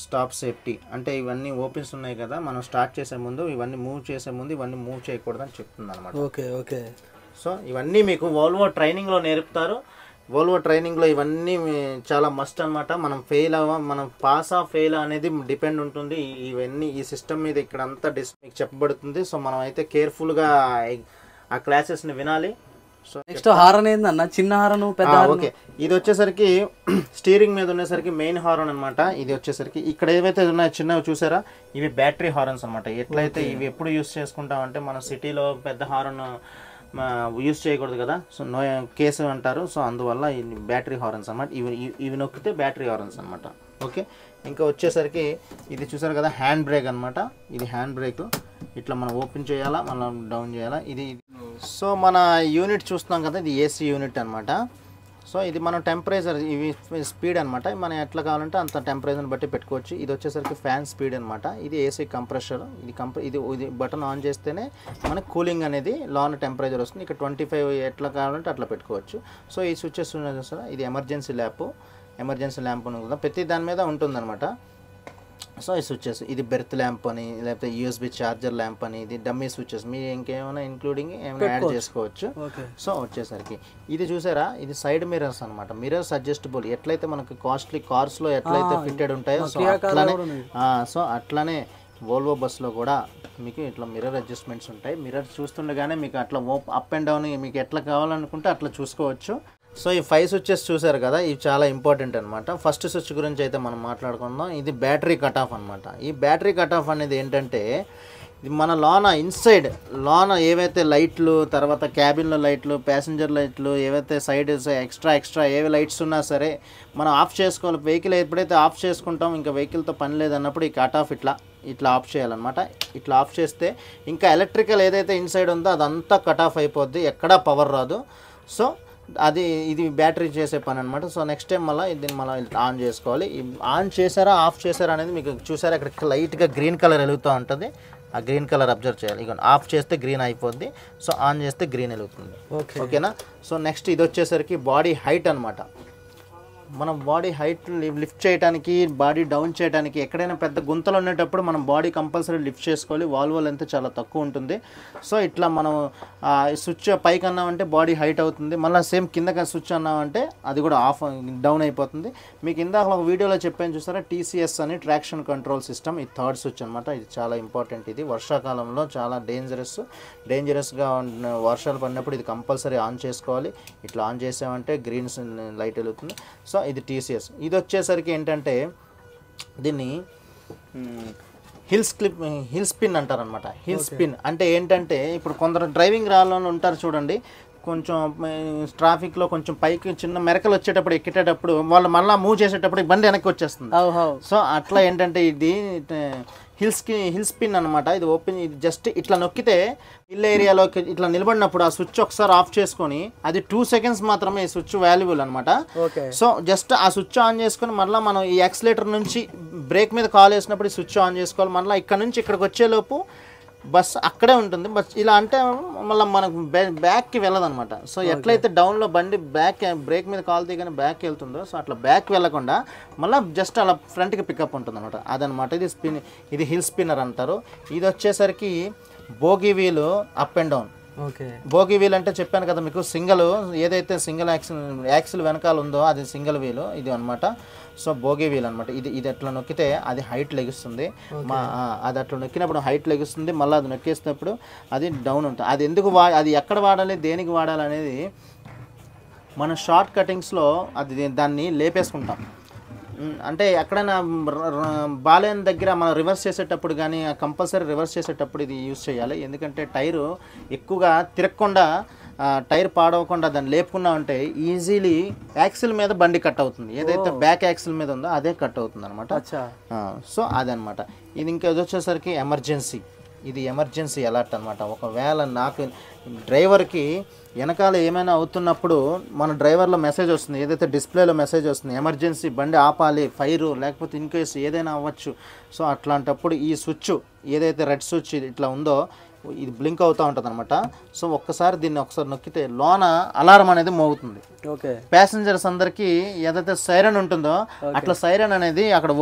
స్టాప్ సేఫ్టీ, అంటే ఇవన్నీ ఓపెన్స్ ఉన్నాయి కదా, మనం స్టార్ట్ చేసే ముందు ఇవన్నీ మూవ్ చేసే ముందు ఇవన్నీ మూవ్ చేయకూడదని చెప్తుంది అనమాట. ఓకే. సో ఇవన్నీ మీకు వోల్వో ట్రైనింగ్లో నేర్పుతారు. వోల్వో ట్రైనింగ్లో ఇవన్నీ చాలా మస్ట్ అనమాట. మనం మనం పాసా ఫెయిల్ అనేది డిపెండ్ ఉంటుంది ఇవన్నీ ఈ సిస్టమ్ మీద. ఇక్కడ అంతా మీకు చెప్పబడుతుంది. సో మనం అయితే కేర్ఫుల్గా ఆ క్లాసెస్ని వినాలి. సో నెక్స్ట్ హారన్ ఏందన్న, చిన్న హారన్ పెద్ద హారన్? ఓకే, ఇది వచ్చేసరికి స్టీరింగ్ మీద ఉండేసరికి మెయిన్ హారన్ అనమాట. ఇది వచ్చేసరికి ఇక్కడ ఏవైతే ఉన్నాయో చిన్నవి చూసారా, ఇవి బ్యాటరీ హారన్స్ అనమాట. ఎట్లయితే ఇవి ఎప్పుడు యూస్ చేసుకుంటామంటే మన సిటీలో పెద్ద హారన్ యూస్ చేయకూడదు కదా, సో నో కేసు అంటారు. సో అందువల్ల బ్యాటరీ హారన్స్ అనమాట. ఇవి నొక్కితే బ్యాటరీ హారన్స్ అనమాట. ఓకే, ఇంకా వచ్చేసరికి ఇది చూసారు కదా హ్యాండ్ బ్రేక్ అనమాట. ఇది హ్యాండ్ బ్రేక్. ఇట్లా మనం ఓపెన్ చేయాలా, మనం డౌన్ చేయాలా. ఇది సో మన యూనిట్ చూస్తున్నాం కదా, ఇది ఏసీ యూనిట్ అనమాట. సో ఇది మనం టెంపరేచర్, ఇవి స్పీడ్ అనమాట, మనం ఎట్లా కావాలంటే అంత టెంపరేచర్ని బట్టి పెట్టుకోవచ్చు. ఇది వచ్చేసరికి ఫ్యాన్ స్పీడ్ అనమాట. ఇది ఏసీ కంప్రెషర్. ఇది బటన్ ఆన్ చేస్తేనే మనకి కూలింగ్ అనేది లోన టెంపరేచర్ వస్తుంది. ఇక్కడ 25 ఎట్లా కావాలంటే అట్లా పెట్టుకోవచ్చు. సో ఈ స్విచ్చెస్ ఉన్నాయి చూస్తారా, ఇది ఎమర్జెన్సీ ల్యాంప్ ఉంది కదా, ప్రతి దాని మీద ఉంటుందన్నమాట. సో ఈ స్విచ్చెస్, ఇది బెర్త్ ల్యాంప్ అని, లేకపోతే యూఎస్బి ఛార్జర్ ల్యాంప్ అని, ఇది డమ్మీ స్విచ్చెస్, మీరు ఇంకేమైనా ఇంక్లూడింగ్ ఏమైనా యాడ్ చేసుకోవచ్చు. సో వచ్చేసరికి ఇది చూసారా, ఇది సైడ్ మిర్రర్స్ అనమాట. మిర్రర్స్ అడ్జస్టబుల్, ఎట్లయితే మనకి కాస్ట్లీ కార్స్లో ఎట్లయితే ఫిట్టెడ్ ఉంటాయో సో అట్లానే వోల్వో బస్లో కూడా మీకు ఇట్లా మిర్రర్ అడ్జస్ట్మెంట్స్ ఉంటాయి. మిర్రర్ చూస్తుండగానే మీకు అట్లా అప్ అండ్ డౌన్ మీకు ఎట్లా కావాలనుకుంటే అట్లా చూసుకోవచ్చు. సో ఈ 5 స్విచ్చెస్ చూసారు కదా, ఇవి చాలా ఇంపార్టెంట్ అనమాట. ఫస్ట్ స్విచ్ గురించి అయితే మనం మాట్లాడుకుందాం. ఇది బ్యాటరీ కట్ ఆఫ్ అనమాట. ఈ బ్యాటరీ కట్ ఆఫ్ అనేది ఏంటంటే, ఇది మన లోన ఏవైతే లైట్లు, తర్వాత క్యాబిన్లో లైట్లు, ప్యాసింజర్ లైట్లు, ఏవైతే సైడ్ ఎక్స్ట్రా ఏవి లైట్స్ ఉన్నా సరే మనం ఆఫ్ చేసుకోవాలి. వెహికల్ ఎప్పుడైతే ఆఫ్ చేసుకుంటాం, ఇంకా వెహికల్తో పని లేదన్నప్పుడు ఈ కట్ ఆఫ్ ఇట్లా ఆఫ్ చేయాలన్నమాట. ఇట్లా ఆఫ్ చేస్తే ఇంకా ఎలక్ట్రికల్ ఏదైతే ఇన్సైడ్ ఉందో అదంతా కట్ ఆఫ్ అయిపోద్ది, ఎక్కడా పవర్ రాదు. సో ఇది బ్యాటరీ చేసే పని అనమాట. సో నెక్స్ట్ టైం దీన్ని మళ్ళీ ఆన్ చేసుకోవాలి. ఆన్ చేశారా ఆఫ్ చేశారా అనేది మీకు చూసారా, ఇక్కడ లైట్గా గ్రీన్ కలర్ వెలుగుతూ ఉంటుంది. ఆ గ్రీన్ కలర్ అబ్జర్వ్ చేయాలి. ఇక ఆఫ్ చేస్తే గ్రీన్ అయిపోద్ది, సో ఆన్ చేస్తే గ్రీన్ వెలుగుతుంది. ఓకేనా. సో నెక్స్ట్ ఇది వచ్చేసరికి బాడీ హైట్ అనమాట. మనం బాడీ హైట్ లిఫ్ట్ చేయడానికి, బాడీ డౌన్ చేయడానికి, ఎక్కడైనా పెద్ద గుంతలు ఉండేటప్పుడు మనం బాడీ కంపల్సరీ లిఫ్ట్ చేసుకోవాలి. వాల్వో లెంత్ చాలా తక్కువ ఉంటుంది. సో ఇట్లా మనం స్విచ్ పైకి అన్నామంటే బాడీ హైట్ అవుతుంది, మళ్ళీ సేమ్ కిందకి స్విచ్ అన్నామంటే అది కూడా డౌన్ అయిపోతుంది. మీకు ఇందాక ఒక వీడియోలో చెప్పాను చూసారా, టీసీఎస్ అని ట్రాక్షన్ కంట్రోల్ సిస్టమ్. ఇది థర్డ్ స్విచ్ అనమాట. ఇది చాలా ఇంపార్టెంట్. ఇది వర్షాకాలంలో చాలా డేంజరస్గా వర్షాలు పడినప్పుడు ఇది కంపల్సరీ ఆన్ చేసుకోవాలి. ఇట్లా ఆన్ చేసామంటే గ్రీన్ లైట్ వెలుగుతుంది. సో ఇది టీసీఎస్. ఇది వచ్చేసరికి ఏంటంటే దీన్ని హిల్ స్పిన్ అంటారనమాట. హిల్ స్పిన్ అంటే ఏంటంటే, ఇప్పుడు కొందరు డ్రైవింగ్ రాళ్ళలో ఉంటారు చూడండి, కొంచెం ట్రాఫిక్లో కొంచెం పైకి చిన్న మెరకలు వచ్చేటప్పుడు ఎక్కేటప్పుడు వాళ్ళు మళ్ళీ మూవ్ చేసేటప్పుడు బండి వెనక్కి వచ్చేస్తుంది. సో అట్లా ఏంటంటే ఇది హిల్ స్పిన్ అనమాట. ఇది ఓపెన్, ఇది జస్ట్ ఇట్లా నొక్కితే హిల్ ఏరియాలోకి ఇట్లా నిలబడినప్పుడు ఆ స్విచ్ ఒకసారి ఆఫ్ చేసుకొని, అది 2 సెకండ్స్ మాత్రమే ఈ స్విచ్ వాల్యుబుల్ అనమాట. సో జస్ట్ ఆ స్విచ్ ఆన్ చేసుకొని మళ్ళీ మనం ఈ యాక్సిలేటర్ నుంచి బ్రేక్ మీద కాల్ వేసినప్పుడు ఈ స్విచ్ ఆన్ చేసుకోవాలి. మళ్ళీ ఇక్కడ నుంచి ఇక్కడికి వచ్చేలోపు బస్ అక్కడే ఉంటుంది. బస్ ఇలా అంటే మళ్ళీ మనకు బ్యాక్కి వెళ్ళదనమాట. సో ఎట్లయితే డౌన్లో బండి బ్రేక్ మీద కాల్ తీయగానే బ్యాక్కి వెళ్తుందో, సో అట్లా బ్యాక్ వెళ్ళకుండా మళ్ళీ జస్ట్ అలా ఫ్రంట్కి పికప్ ఉంటుంది అనమాట. అదనమాట ఇది హిల్ స్పిన్నర్ అంటారు. ఇది వచ్చేసరికి bogie wheel up and down. Bogie wheel అంటే చెప్పాను కదా మీకు, ఏదైతే సింగిల్ యాక్సిల్ వెనకాల ఉందో అది సింగిల్ వీలు ఇది అనమాట. సో బోగి వీల్ అనమాట. ఇది అట్లా నొక్కితే అది హైట్ లెగుస్తుంది. అది అట్లా నొక్కినప్పుడు హైట్ లెగుస్తుంది, మళ్ళీ అది నొక్కేసినప్పుడు అది డౌన్ ఉంటుంది. అది అది ఎక్కడ వాడాలి, దేనికి వాడాలి అనేది మన షార్ట్ కటింగ్స్లో దాన్ని లేపేసుకుంటాం. అంటే ఎక్కడైనా బాలేని దగ్గర మనం రివర్స్ చేసేటప్పుడు కానీ కంపల్సరీ రివర్స్ చేసేటప్పుడు ఇది యూజ్ చేయాలి. ఎందుకంటే టైరు ఎక్కువగా తిరగకుండా, టైర్ పాడవకుండా దాన్ని లేపుకున్నా ఉంటే ఈజీలీ యాక్సిల్ మీద బండి కట్ అవుతుంది. ఏదైతే బ్యాక్ యాక్సిల్ మీద ఉందో అదే కట్ అవుతుంది అనమాట. సో అదనమాట. ఇది ఇంకా వచ్చేసరికి ఇది ఎమర్జెన్సీ అలర్ట్ అనమాట. ఒకవేళ నాకు డ్రైవర్కి వెనకాల ఏమైనా అవుతున్నప్పుడు మన డ్రైవర్లో మెసేజ్ వస్తుంది, ఏదైతే డిస్ప్లేలో మెసేజ్ వస్తుంది, ఎమర్జెన్సీ బండి ఆపాలి, ఫైరు లేకపోతే ఇన్ కేసు ఏదైనా అవ్వచ్చు. సో అట్లాంటప్పుడు ఈ స్విచ్ ఏదైతే రెడ్ స్విచ్ ఇట్లా ఉందో ఇది బ్లింక్ అవుతూ ఉంటుంది అనమాట. సో దీన్ని ఒకసారి నొక్కితే లోన అలారం అనేది మోగుతుంది. ప్యాసింజర్స్ అందరికీ ఏదైతే సైరన్ ఉంటుందో అట్లా సైరన్ అనేది అక్కడ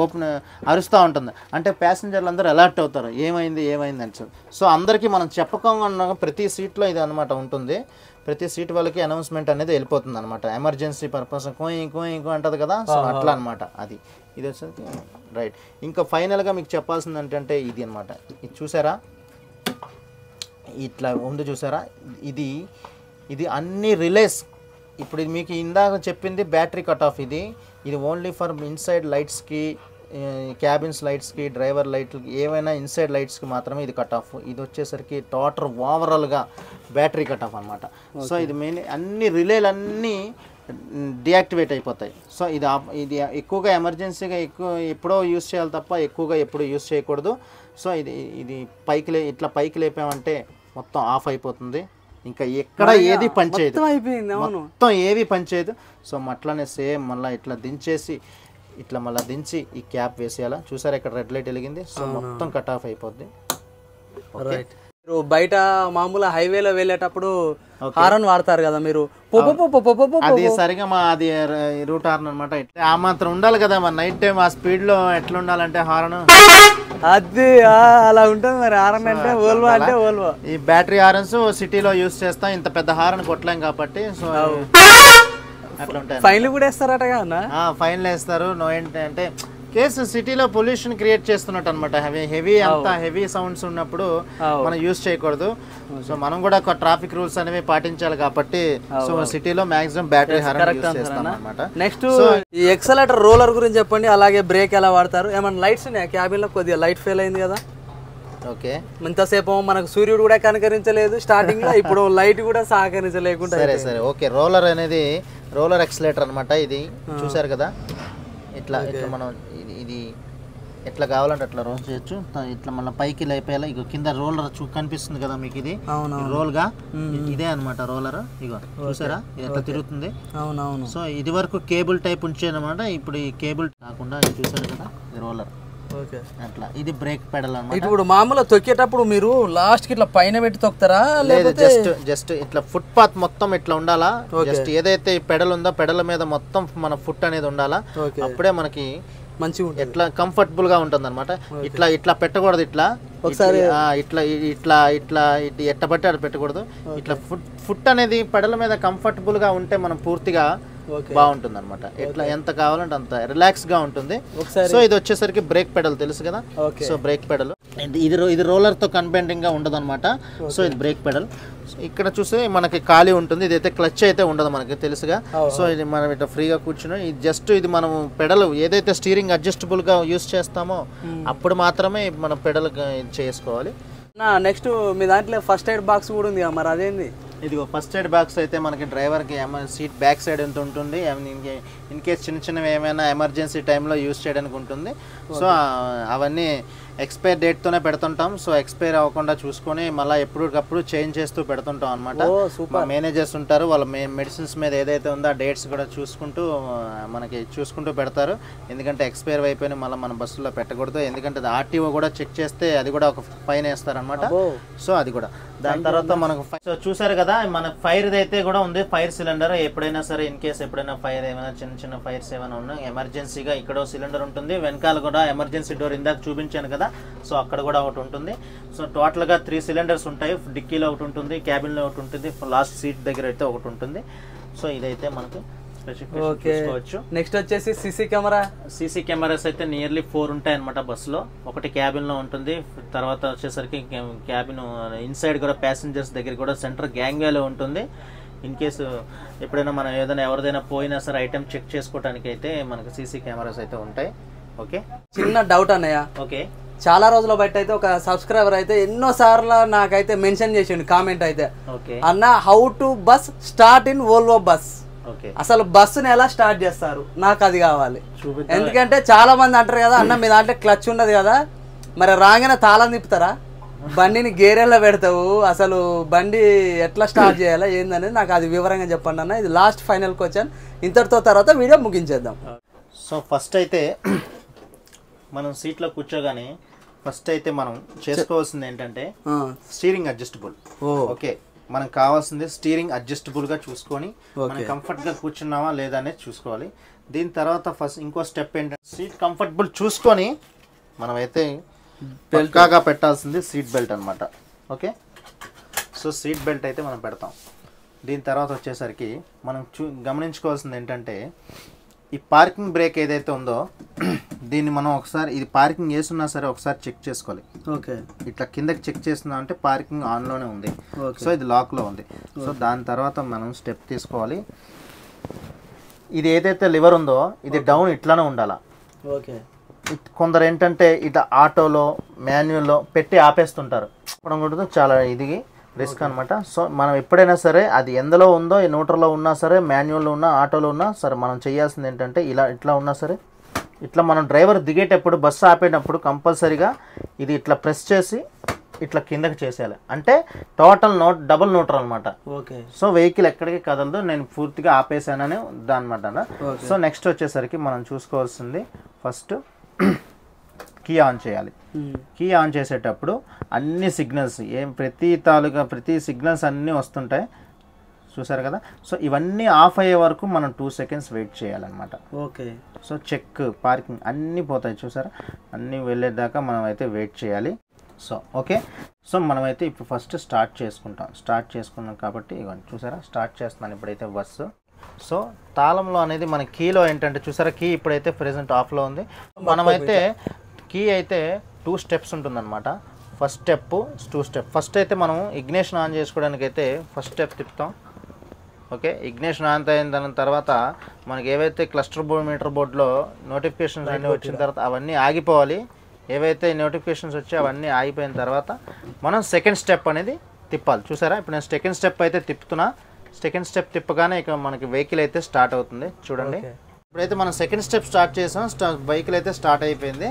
అరుస్తూ ఉంటుంది. అంటే ప్యాసింజర్లు అందరూ అలర్ట్ అవుతారు, ఏమైంది అని. సో అందరికీ మనం చెప్పకుండా ప్రతి సీట్లో ఇది అనమాట ఉంటుంది. ప్రతి సీట్ వాళ్ళకి అనౌన్స్మెంట్ అనేది వెళ్ళిపోతుంది అనమాట. ఎమర్జెన్సీ పర్పస్ ఇంకో అంటది కదా, సో అట్లా అనమాట. ఇది వచ్చేసి రైట్. ఇంకా ఫైనల్గా మీకు చెప్పాల్సింది ఏంటంటే ఇది అనమాట. ఇది చూసారా, ఇట్లా ఉంది చూసారా, ఇది అన్ని రిలేస్. ఇప్పుడు ఇది మీకు ఇందాక చెప్పింది బ్యాటరీ కట్ ఆఫ్. ఇది ఓన్లీ ఫర్ ఇన్సైడ్ లైట్స్కి, క్యాబిన్స్ లైట్స్కి, డ్రైవర్ లైట్లకి, ఏవైనా ఇన్సైడ్ లైట్స్కి మాత్రమే ఇది కట్ ఆఫ్. ఇది వచ్చేసరికి టోటల్ ఓవరాల్గా బ్యాటరీ కట్ ఆఫ్ అనమాట. సో ఇది మెయిన్ అన్ని రిలేలన్నీ డియాక్టివేట్ అయిపోతాయి. సో ఇది ఎక్కువగా ఎమర్జెన్సీగా ఎప్పుడో యూస్ చేయాలి తప్ప ఎక్కువగా ఎప్పుడు యూస్ చేయకూడదు. సో ఇది ఇట్లా పైకి లేపామంటే మొత్తం ఆఫ్ అయిపోతుంది, ఇంకా ఎక్కడ ఏది పనిచేయదు, మొత్తం ఏవి పనిచేయదు. సో అట్లానే సేమ్ మళ్ళీ ఇట్లా దించేసి ఇట్లా మళ్ళీ దించి ఈ క్యాప్ వేసేయాలా. చూసారా ఇక్కడ రెడ్ లైట్ వెలిగింది, సో మొత్తం కట్ ఆఫ్ అయిపోద్ది. మీరు బయట మామూలు హైవేలో వెళ్ళేటప్పుడు హారన్ వాడతారు కదా మీరు, అది సరిగా అది రూట్ హార్న్ అనమాట. ఆ మాత్రం ఉండాలి కదా మరి నైట్ టైం ఆ స్పీడ్ లో ఎట్లా ఉండాలంటే హారన్ అది అలా ఉంటుంది మరి. హారన్ అంటే వోల్వో అంటే వోల్వో. ఈ బ్యాటరీ హారన్స్ సిటీలో యూస్ చేస్తాం, ఇంత పెద్ద హారన్ కొట్టలేం కాబట్టి. సో అట్లా ఉంటాయి. ఫైన్లు కూడా వేస్తారట కదా? ఫైన్లు వేస్తారు. నో ఏంటంటే కేసు సిటీలో పొల్యూషన్ క్రియేట్ చేస్తున్నట్టు అనమాట. హెవీ సౌండ్స్ ఉన్నప్పుడు మనం యూస్ చేయకూడదు. సో మనం కూడా ట్రాఫిక్ రూల్స్ అనేవి పాటించాలి కాబట్టి సో సిటీలో మాక్సిమం బ్యాటరీ హారన్ యూస్ చేస్తాం అన్నమాట. నెక్స్ట్ ఈ ఎక్సలేటర్ రోలర్ గురించి చెప్పండి, అలాగే బ్రేక్ ఎలా వాడతారు? ఏమన్నా లైట్స్ ఉన్నాయా క్యాబిన్ లో? కొద్దిగా లైట్ ఫెయిల్ అయింది కదా. ఓకే, ఇంతసేపు మనకు సూర్యుడు కూడా కనుకరించలేదు స్టార్టింగ్ లో, ఇప్పుడు లైట్ కూడా సహకరించలేకుండా. సరే ఓకే. రోలర్ అనేది రోలర్ ఎక్సలేటర్ అనమాట. ఇది చూసారు కదా, ఇట్లా మనం ఇది ఎట్లా కావాలంటే అట్లా రోల్ చేయొచ్చు. ఇట్లా మళ్ళీ పైకి లేపేయాలి. ఇగో కింద రోలర్ కనిపిస్తుంది కదా మీకు, ఇది రోల్ గా ఇదే అనమాట రోలర్. ఇగో చూసారా ఇది ఎట్లా తిరుగుతుంది. అవునవును. సో ఇది వరకు కేబుల్ టైప్ ఉంచేదన్నమాట, ఇప్పుడు ఈ కేబుల్ కాకుండా చూసారు కదా ఇది రోలర్. అట్లా ఇది బ్రేక్ పెడల్ అన్నమాట. ఇప్పుడు మామూలుగా తొక్కేటప్పుడు మీరు లాస్ట్ కి ఇట్లా పైన పెట్టి తొక్కుతారా? లేదు, జస్ట్ ఇట్లా ఫుట్ పాత్ మొత్తం ఇట్లా ఉండాలా. జస్ట్ ఏదైతే పెడల్ ఉందో పెడల్ మీద మొత్తం మన ఫుట్ అనేది ఉండాలా. అప్పుడే మనకి మంచిగా ఎట్లా కంఫర్టబుల్ గా ఉంటుంది అనమాట. ఇట్లా పెట్టకూడదు. ఇట్లా ఒకసారి ఇట్లా ఎట్టబట్టి అట్లా పెట్టకూడదు. ఇట్లా ఫుట్ అనేది పెడల మీద కంఫర్టబుల్ గా ఉంటే మనం పూర్తిగా బాగుంటుంది అనమాట. ఎట్లా ఎంత కావాలంటే అంత రిలాక్స్ గా ఉంటుంది. సో ఇది వచ్చేసరికి బ్రేక్ పెడల్ తెలుసు కదా. సో బ్రేక్ పెడల్ ఇది రోలర్ తో కంబైనింగ్ గా ఉండదు అనమాట. సో ఇది బ్రేక్ పెడల్. ఇక్కడ చూస్తే మనకి ఖాళీ ఉంటుంది, ఇదైతే క్లచ్ అయితే ఉండదు మనకి తెలుసుగా. సో ఇది మనం ఇట్లా ఫ్రీగా కూర్చుని ఇది మనం పెడల్ ఏదైతే స్టీరింగ్ అడ్జస్టబుల్ గా యూస్ చేస్తామో అప్పుడు మాత్రమే మనం పెడల్ చేసుకోవాలి. నెక్స్ట్ మీ దాంట్లో ఫస్ట్ ఎయిడ్ బాక్స్ కూడా ఉంది కదా, మరి అదేంది? ఇదిగో ఫస్ట్ ఎయిడ్ బాక్స్ అయితే మనకి డ్రైవర్కి సీట్ బ్యాక్ సైడ్ ఎంత ఉంటుంది, ఇన్ కేస్ చిన్నవి ఏమైనా ఎమర్జెన్సీ టైంలో యూస్ చేయడానికి ఉంటుంది. సో అవన్నీ ఎక్స్పైర్ డేట్తోనే పెడుతుంటాం. సో ఎక్స్పైర్ అవ్వకుండా చూసుకొని మళ్ళీ ఎప్పటికప్పుడు చేంజ్ చేస్తూ పెడుతుంటాం అనమాట. మేనేజర్స్ ఉంటారు, వాళ్ళ మెడిసిన్స్ మీద ఏదైతే ఉందో ఆ డేట్స్ కూడా చూసుకుంటూ పెడతారు. ఎందుకంటే ఎక్స్పైర్ అయిపోయిన మళ్ళీ మన బస్సులో పెట్టకూడదు. ఎందుకంటే ఆర్టీఓ కూడా చెక్ చేస్తే అది కూడా ఒక ఫైన్ వేస్తారనమాట. సో అది కూడా దాని తర్వాత మనకు చూసారు కదా మన ఫైర్ అయితే కూడా ఉంది. ఫైర్ సిలిండర్ ఎప్పుడైనా సరే ఇన్ కేస్ ఎప్పుడైనా ఫైర్ ఏమైనా చిన్న ఫైర్స్ ఏమైనా ఉన్నా ఎమర్జెన్సీగా ఇక్కడ సిలిండర్ ఉంటుంది. వెనకాల కూడా ఎమర్జెన్సీ డోర్ ఇందాక చూపించాను కదా, సో అక్కడ కూడా ఒకటి ఉంటుంది. సో టోటల్గా 3 సిలిండర్స్ ఉంటాయి. డిక్కీలో ఒకటి ఉంటుంది, క్యాబిన్లో ఒకటి ఉంటుంది, లాస్ట్ సీట్ దగ్గర అయితే ఒకటి ఉంటుంది. సో ఇదైతే మనకు నెక్స్ట్ వచ్చేసి సీసీ కెమెరాస్ అయితే నియర్లీ 4 ఉంటాయి అనమాట బస్సులో. ఒకటి క్యాబిన్ లో ఉంటుంది, తర్వాత వచ్చేసరికి క్యాబిన్ ఇన్సైడ్ కూడా ప్యాసింజర్స్ దగ్గర కూడా సెంటర్ గ్యాంగ్ వేలో ఉంటుంది. ఇన్ కేసు ఎప్పుడైనా మనం ఎవరిదైనా పోయినా సరే ఐటమ్ చెక్ చేసుకోవడానికి అయితే మనకు సీసీ కెమెరాస్ అయితే ఉంటాయి. ఓకే, చిన్న డౌట్ అన్నయ్య. ఓకే, చాలా రోజుల బట్టి అయితే ఒక సబ్స్క్రైబర్ అయితే ఎన్నో సార్లు నాకైతే మెన్షన్ చేసిండు కామెంట్ అయితే, అన్న how to bus start in Volvo bus. అసలు బస్సుని ఎలా స్టార్ట్ చేస్తారు, నాకు అది కావాలి. ఎందుకంటే చాలా మంది అంటారు కదా అన్న మీ దాంట్లో క్లచ్ ఉండదు కదా, మరి రాగానే తాళం తిప్పుతారా, బండిని గేరెల్లో పెడతావు, అసలు బండి ఎట్లా స్టార్ట్ చేయాలా ఏందనేది నాకు అది వివరంగా చెప్పండి అన్న. ఇది లాస్ట్ ఫైనల్ క్వశ్చన్, ఇంతటితో తర్వాత వీడియో ముగించేద్దాం. సో ఫస్ట్ అయితే మనం సీట్లో కూర్చోగానే ఫస్ట్ అయితే మనం చేసుకోవాల్సింది ఏంటంటే స్టీరింగ్ అడ్జస్టబుల్. ఓకే, మనకు కావాల్సింది స్టీరింగ్ అడ్జస్టబుల్గా చూసుకొని మనం కంఫర్ట్గా కూర్చున్నామా లేదా అనేది చూసుకోవాలి. దీని తర్వాత ఫస్ట్ ఇంకో స్టెప్ ఏంటంటే సీట్ కంఫర్టబుల్ చూసుకొని మనమైతే పక్కాగా పెట్టాల్సింది సీట్ బెల్ట్ అనమాట. ఓకే, సో సీట్ బెల్ట్ అయితే మనం పెడతాం. దీని తర్వాత వచ్చేసరికి మనం గమనించుకోవాల్సింది ఏంటంటే ఈ పార్కింగ్ బ్రేక్ ఏదైతే ఉందో దీన్ని మనం ఒకసారి ఇది పార్కింగ్ వేసున్నా సరే ఒకసారి చెక్ చేసుకోవాలి. ఓకే, ఇట్లా కిందకి చెక్ చేస్తున్నాం అంటే పార్కింగ్ ఆన్లోనే ఉంది. సో ఇది లాక్లో ఉంది. సో దాని తర్వాత మనం స్టెప్ తీసుకోవాలి. ఇది ఏదైతే లివర్ ఉందో ఇది డౌన్ ఇట్లానే ఉండాలా. ఓకే, కొందరు ఏంటంటే ఇట్లా ఆటోలో మాన్యువల్లో పెట్టి ఆపేస్తుంటారు. చాలా ఇది రిస్క్ అనమాట. సో మనం ఎప్పుడైనా సరే అది ఎందులో ఉందో, ఈ న్యూట్రల్లో ఉన్నా సరే, మాన్యువల్లో ఉన్నా, ఆటోలో ఉన్నా సరే, మనం చేయాల్సింది ఏంటంటే ఇట్లా ఉన్నా సరే, ఇట్లా మనం డ్రైవర్ దిగేటప్పుడు బస్సు ఆపేటప్పుడు కంపల్సరీగా ఇది ఇట్లా ప్రెస్ చేసి ఇట్లా కిందకి చేసేయాలి. అంటే టోటల్ డబుల్ న్యూట్రల్ అనమాట. ఓకే. సో వెహికల్ ఎక్కడికి కదలదు, నేను పూర్తిగా ఆపేసానని దానమాట. సో నెక్స్ట్ వచ్చేసరికి మనం చూసుకోవాల్సింది ఫస్ట్ కీ ఆన్ చేయాలి. కీ ఆన్ చేసేటప్పుడు అన్ని సిగ్నల్స్ ప్రతి సిగ్నల్స్ అన్నీ వస్తుంటాయి, చూసారు కదా. సో ఇవన్నీ ఆఫ్ అయ్యే వరకు మనం 2 seconds వెయిట్ చేయాలన్నమాట. ఓకే. సో చెక్, పార్కింగ్ అన్నీ పోతాయి, చూసారా, అన్నీ వెళ్ళేదాకా మనం అయితే వెయిట్ చేయాలి. So okay. సో మనమైతే ఇప్పుడు ఫస్ట్ స్టార్ట్ చేసుకున్నాం కాబట్టి ఇవన్నీ చూసారా, స్టార్ట్ చేస్తున్నాను ఇప్పుడైతే బస్సు. సో తాళంలో అనేది మన కీలో ఏంటంటే చూసారా, కీ ఇప్పుడైతే ప్రెసెంట్ ఆఫ్లో ఉంది. మనమైతే కీ అయితే 2 steps ఉంటుందన్నమాట. First step 2 steps. ఫస్ట్ అయితే మనం ఇగ్నిషన్ ఆన్ చేసుకోవడానికి అయితే ఫస్ట్ స్టెప్ తిప్పుతాం. ఓకే. ఇగ్నిషన్ ఆన్ అయిన తర్వాత మనకి ఏవైతే క్లస్టర్ మీటర్ బోర్డులో నోటిఫికేషన్స్ అన్నీ వచ్చిన తర్వాత అవన్నీ ఆగిపోవాలి. ఏవైతే నోటిఫికేషన్స్ వచ్చాయో అవన్నీ ఆగిపోయిన తర్వాత మనం సెకండ్ స్టెప్ అనేది తిప్పాలి. చూసారా, ఇప్పుడు నేను సెకండ్ స్టెప్ అయితే తిప్పుతున్నా. సెకండ్ స్టెప్ తిప్పగానే ఇక మనకి వెహికల్ అయితే స్టార్ట్ అవుతుంది. చూడండి, ఇప్పుడైతే మనం సెకండ్ స్టెప్ స్టార్ట్ చేసాం, వెహికల్ అయితే స్టార్ట్ అయిపోయింది.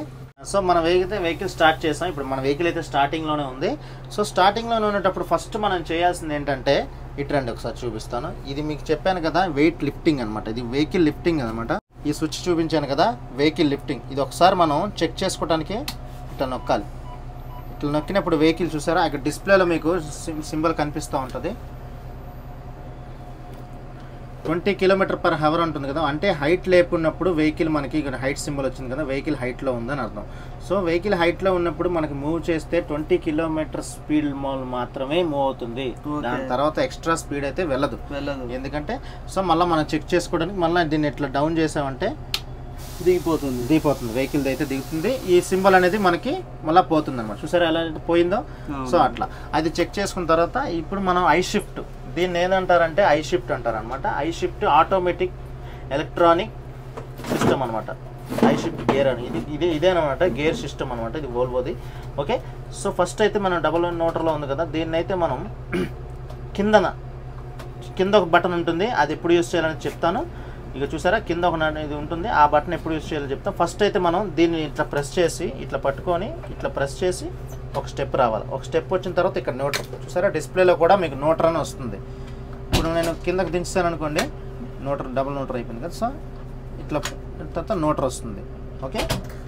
సో మనం వెహికల్ స్టార్ట్ చేసాం. ఇప్పుడు మన వెహికల్ అయితే స్టార్టింగ్లోనే ఉంది. సో స్టార్టింగ్లోనే ఉన్నప్పుడు ఫస్ట్ మనం చేయాల్సింది ఏంటంటే ఇటు రండి ఒకసారి చూపిస్తాను. ఇది మీకు చెప్పాను కదా, వెయిట్ లిఫ్టింగ్ అనమాట. ఇది వెహికల్ లిఫ్టింగ్ అనమాట. ఈ స్విచ్ చూపించాను కదా, వెహికల్ లిఫ్టింగ్. ఇది ఒకసారి మనం చెక్ చేసుకోవడానికి ఇట్లా నొక్కాలి. ఇట్లా నొక్కినప్పుడు వెహికల్ చూసారా, అక్కడ డిస్ప్లేలో మీకు సింబల్ కనిపిస్తూ ఉంటుంది. 20 km/h ఉంటుంది కదా, అంటే హైట్ లేకున్నప్పుడు వెహికల్ మనకి ఇక్కడ హైట్ సింబల్ వచ్చింది కదా, వెహికల్ హైట్లో ఉందని అర్థం. సో వెహికల్ హైట్లో ఉన్నప్పుడు మనకి మూవ్ చేస్తే 20 km స్పీడ్ మాత్రమే మూవ్ అవుతుంది. దాని తర్వాత ఎక్స్ట్రా స్పీడ్ అయితే వెళ్ళదు. ఎందుకంటే సో మళ్ళీ మనం చెక్ చేసుకోవడానికి మళ్ళీ దీన్ని ఇట్లా డౌన్ చేసామంటే దిగిపోతుంది, వెహికల్ అయితే దిగుతుంది. ఈ సింబల్ అనేది మనకి మళ్ళీ పోతుంది అనమాట. చూసారా ఎలా పోయిందో. సో అట్లా అది చెక్ చేసుకున్న తర్వాత ఇప్పుడు మనం ఐ షిఫ్ట్, దీన్ని ఏంటంటారంటే ఐ షిఫ్ట్ అంటారు అనమాట. I shift automatic electronic system అనమాట. ఐ షిఫ్ట్ గేర్ అని ఇదేనమాట, గేర్ సిస్టమ్ అనమాట. ఇది వోల్వోది. ఓకే. సో ఫస్ట్ అయితే మనం డబుల్ న్యూట్రల్లో ఉంది కదా, దీన్ని అయితే మనం కింద ఒక బటన్ ఉంటుంది, అది ఎప్పుడు యూజ్ చేయాలని చెప్తాను. ఇక చూసారా, కింద ఒక ఇది ఉంటుంది, ఆ బటన్ ఎప్పుడు యూజ్ చేయాలో చెప్తాం. ఫస్ట్ అయితే మనం దీన్ని ఇట్లా ప్రెస్ చేసి ఇట్లా పట్టుకొని ఇట్లా ప్రెస్ చేసి ఒక స్టెప్ రావాలి. ఒక స్టెప్ వచ్చిన తర్వాత ఇక్కడ న్యూట్రల్ చూసారా, డిస్ప్లేలో కూడా మీకు న్యూట్రల్ అని వస్తుంది. ఇప్పుడు నేను కిందకి దించాను అనుకోండి, డబుల్ న్యూట్రల్ అయిపోయింది కదా. సో ఇట్లా తర్వాత న్యూట్రల్ వస్తుంది. ఓకే.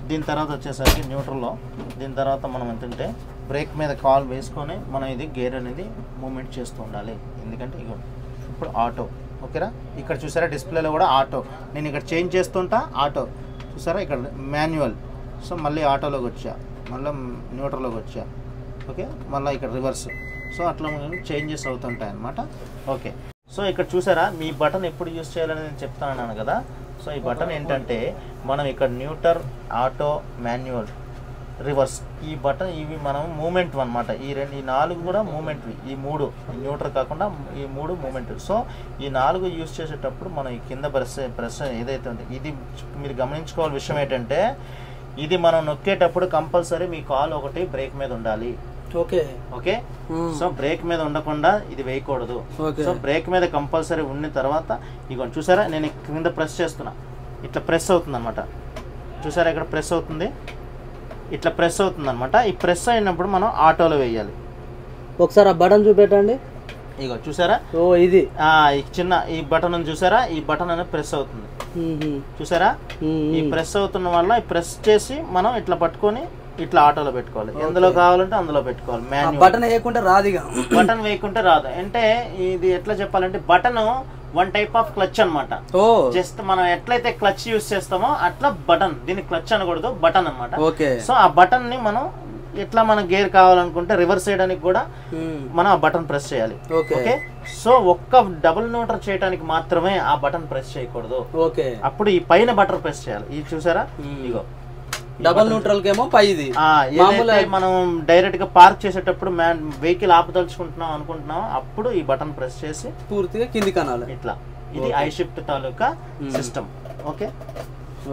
దీని తర్వాత వచ్చేసరికి న్యూట్రల్లో దీని తర్వాత మనం ఏంటంటే బ్రేక్ మీద కాల్ వేసుకొని మనం ఇది గేర్ అనేది మూమెంట్ చేస్తూ ఉండాలి. ఎందుకంటే ఇగో ఇప్పుడు ఆటో. ఓకేరా, ఇక్కడ చూసారా డిస్ప్లేలో కూడా ఆటో. నేను ఇక్కడ చేంజ్ చేస్తుంటా, ఆటో చూసారా, ఇక్కడ మాన్యువల్. సో మళ్ళీ ఆటోలోకి వచ్చా, మళ్ళీ న్యూట్రల్లోకి వచ్చా. ఓకే, మళ్ళీ ఇక్కడ రివర్స్. సో అట్లా చేంజెస్ అవుతుంటాయి అన్నమాట. ఓకే. సో ఇక్కడ చూసారా, మీ బటన్ ఎప్పుడు యూజ్ చేయాలని నేను చెప్తాను కదా. సో ఈ బటన్ ఏంటంటే మనం ఇక్కడ న్యూటర్, ఆటో, మాన్యువల్, రివర్స్, ఈ బటన్ ఇవి మనం మూమెంట్ అనమాట. ఈ 4 కూడా మూమెంట్వి. ఈ 3 న్యూట్రల్ కాకుండా ఈ 3 మూమెంట్. సో ఈ 4 యూజ్ చేసేటప్పుడు మనం ఈ కింద ప్రెస్ ఏదైతే ఉంది, ఇది మీరు గమనించుకోవాల్సిన విషయం ఏంటంటే ఇది మనం నొక్కేటప్పుడు కంపల్సరీ మీ కాల్ ఒకటి బ్రేక్ మీద ఉండాలి. ఓకే. ఓకే. సో బ్రేక్ మీద ఉండకుండా ఇది వేయకూడదు. సో బ్రేక్ మీద కంపల్సరీ ఉన్న తర్వాత ఇగో చూసారా, నేను కింద ప్రెస్ చేస్తున్నా, ఇట్లా ప్రెస్ అవుతుంది అనమాట. చూసారా, ఇక్కడ ప్రెస్ అవుతుంది, ఇట్లా ప్రెస్ అవుతుంది అనమాట. ఈ ప్రెస్ అయినప్పుడు మనం ఆటోలో వేయాలి. ఒకసారి ఆ బటన్ చూపెట్టండి. ఇగో చూసారా, ఓ ఇది చిన్న ఈ బటన్ చూసారా, ఈ బటన్ అనేది ప్రెస్ అవుతుంది. చూసారా, ఈ ప్రెస్ అవుతున్న వల్ల ఈ ప్రెస్ చేసి మనం ఇట్లా పట్టుకొని ఇట్లా ఆటోలో పెట్టుకోవాలి. ఎందులో కావాలంటే అందులో పెట్టుకోవాలి. బటన్ వేయకుంటే రాదు. బటన్ వేయకుంటే రాదు. అంటే ఇది ఎట్లా చెప్పాలంటే button one type of clutch అనమాట. జస్ట్ మనం ఎట్లయితే క్లచ్ యూస్ చేస్తామో అట్లా బటన్, దీన్ని క్లచ్ అనకూడదు, బటన్ అనమాట. సో ఆ బటన్ ని మనం ఎట్లా మన గేర్ కావాలనుకుంటే రివర్స్ చేయడానికి కూడా మనం ఆ బటన్ ప్రెస్ చేయాలి. ఓకే. సో ఒక్క డబుల్ న్యూట్రల్ చేయడానికి మాత్రమే ఆ బటన్ ప్రెస్ చేయకూడదు. ఓకే. అప్పుడు ఈ పైన బటన్ ప్రెస్ చేయాలి. ఇది చూసారా, ఇగో డబుల్ న్యూట్రల్ కేమో పైది. మనం డైరెక్ట్ గా పార్క్ చేసేటప్పుడు వెహికల్ ఆపదలుచుకుంటున్నాం అనుకుంటున్నాం, అప్పుడు ఈ బటన్ ప్రెస్ చేసి పూర్తిగా కింది కనాలి. ఇట్లా ఇది I shift taluka system. Okay.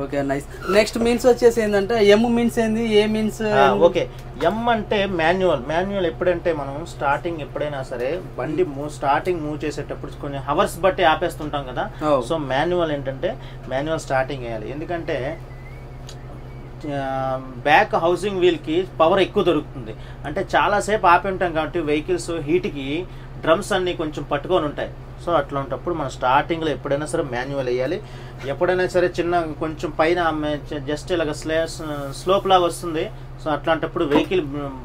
Okay nice. Next means వచ్చేసి ఏంటంటే ఎమ్ మీన్స్ ఏంది, ఏ మీన్స్? ఓకే, ఎం అంటే మాన్యువల్ ఎప్పుడంటే మనం స్టార్టింగ్ ఎప్పుడైనా సరే బండి స్టార్టింగ్ మూవ్ చేసేటప్పుడు కొంచెం హవర్స్ బట్టి ఆపేస్తుంటాం కదా. సో మాన్యువల్ ఏంటంటే మాన్యువల్ స్టార్టింగ్ వేయాలి. ఎందుకంటే బ్యాక్ హౌసింగ్ వీల్కి పవర్ ఎక్కువ దొరుకుతుంది. అంటే చాలాసేపు ఆపి ఉంటాం కాబట్టి వెహికల్స్ హీట్కి డ్రమ్స్ అన్నీ కొంచెం పట్టుకొని ఉంటాయి. సో అట్లాంటప్పుడు మనం స్టార్టింగ్లో ఎప్పుడైనా సరే మాన్యువల్ వేయాలి. ఎప్పుడైనా సరే చిన్న కొంచెం పైన జస్ట్ ఇలాగ స్లోప్ లాగా వస్తుంది. సో అట్లాంటప్పుడు వెహికల్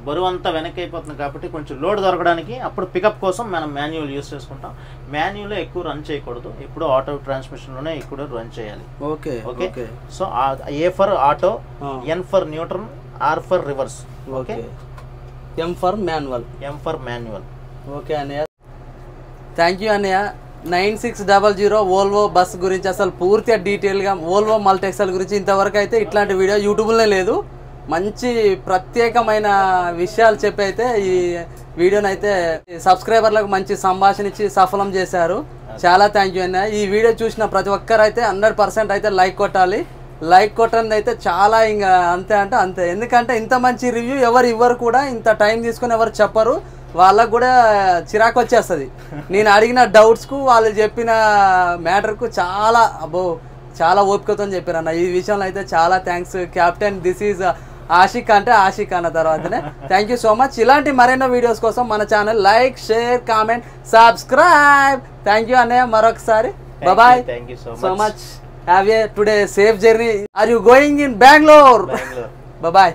బరువు అంతా వెనక్కి అయిపోతుంది కాబట్టి కొంచెం లోడ్ దొరకడానికి అప్పుడు పికప్ కోసం మనం మాన్యువల్ యూస్ చేసుకుంటాం. మాన్యువల్ ఎక్కువ రన్ చేయకూడదు, ఎప్పుడు ఆటో ట్రాన్స్మిషన్లోనే ఎక్కువ రన్ చేయాలి. Okay okay. So A for auto, N for neutral, R for reverse. Okay. M for manual. Okay అన్నయ్య, థ్యాంక్ యూ అన్నయ్య. 9600 వోల్వో బస్ గురించి అసలు పూర్తిగా డీటెయిల్గా వోల్వో మల్టెక్సల్ గురించి ఇంతవరకు అయితే ఇట్లాంటి వీడియో యూట్యూబ్లోనే లేదు. మంచి ప్రత్యేకమైన విషయాలు చెప్పి అయితే ఈ వీడియోని అయితే సబ్స్క్రైబర్లకు మంచి సంభాషణ ఇచ్చి సఫలం చేశారు. చాలా థ్యాంక్ యూ అన్నయ్య. ఈ వీడియో చూసిన ప్రతి ఒక్కరు అయితే 100% అయితే లైక్ కొట్టాలి. లైక్ కొట్టండి అయితే చాలా ఇంకా అంతే అంటే అంతే. ఎందుకంటే ఇంత మంచి రివ్యూ ఎవరు ఇవ్వరు కూడా, ఇంత టైం తీసుకొని ఎవరు చెప్పరు. వాళ్ళకు కూడా చిరాకు వచ్చేస్తుంది. నేను అడిగిన డౌట్స్కు వాళ్ళు చెప్పిన మ్యాటర్కు చాలా ఓపికతో చెప్పారన్న. ఈ విషయంలో అయితే చాలా thanks captain. This is Ashiq అంటే ఆషిక్ అన్న తర్వాతనే. Thank you so much. ఇలాంటి మరెన్నో వీడియోస్ కోసం మన channel like, share, comment, subscribe. Thank you అన్నయ్య మరొకసారి. Bye. Thank you so much. Have a today safe journey. Are you going in Bengaluru? Bye bye.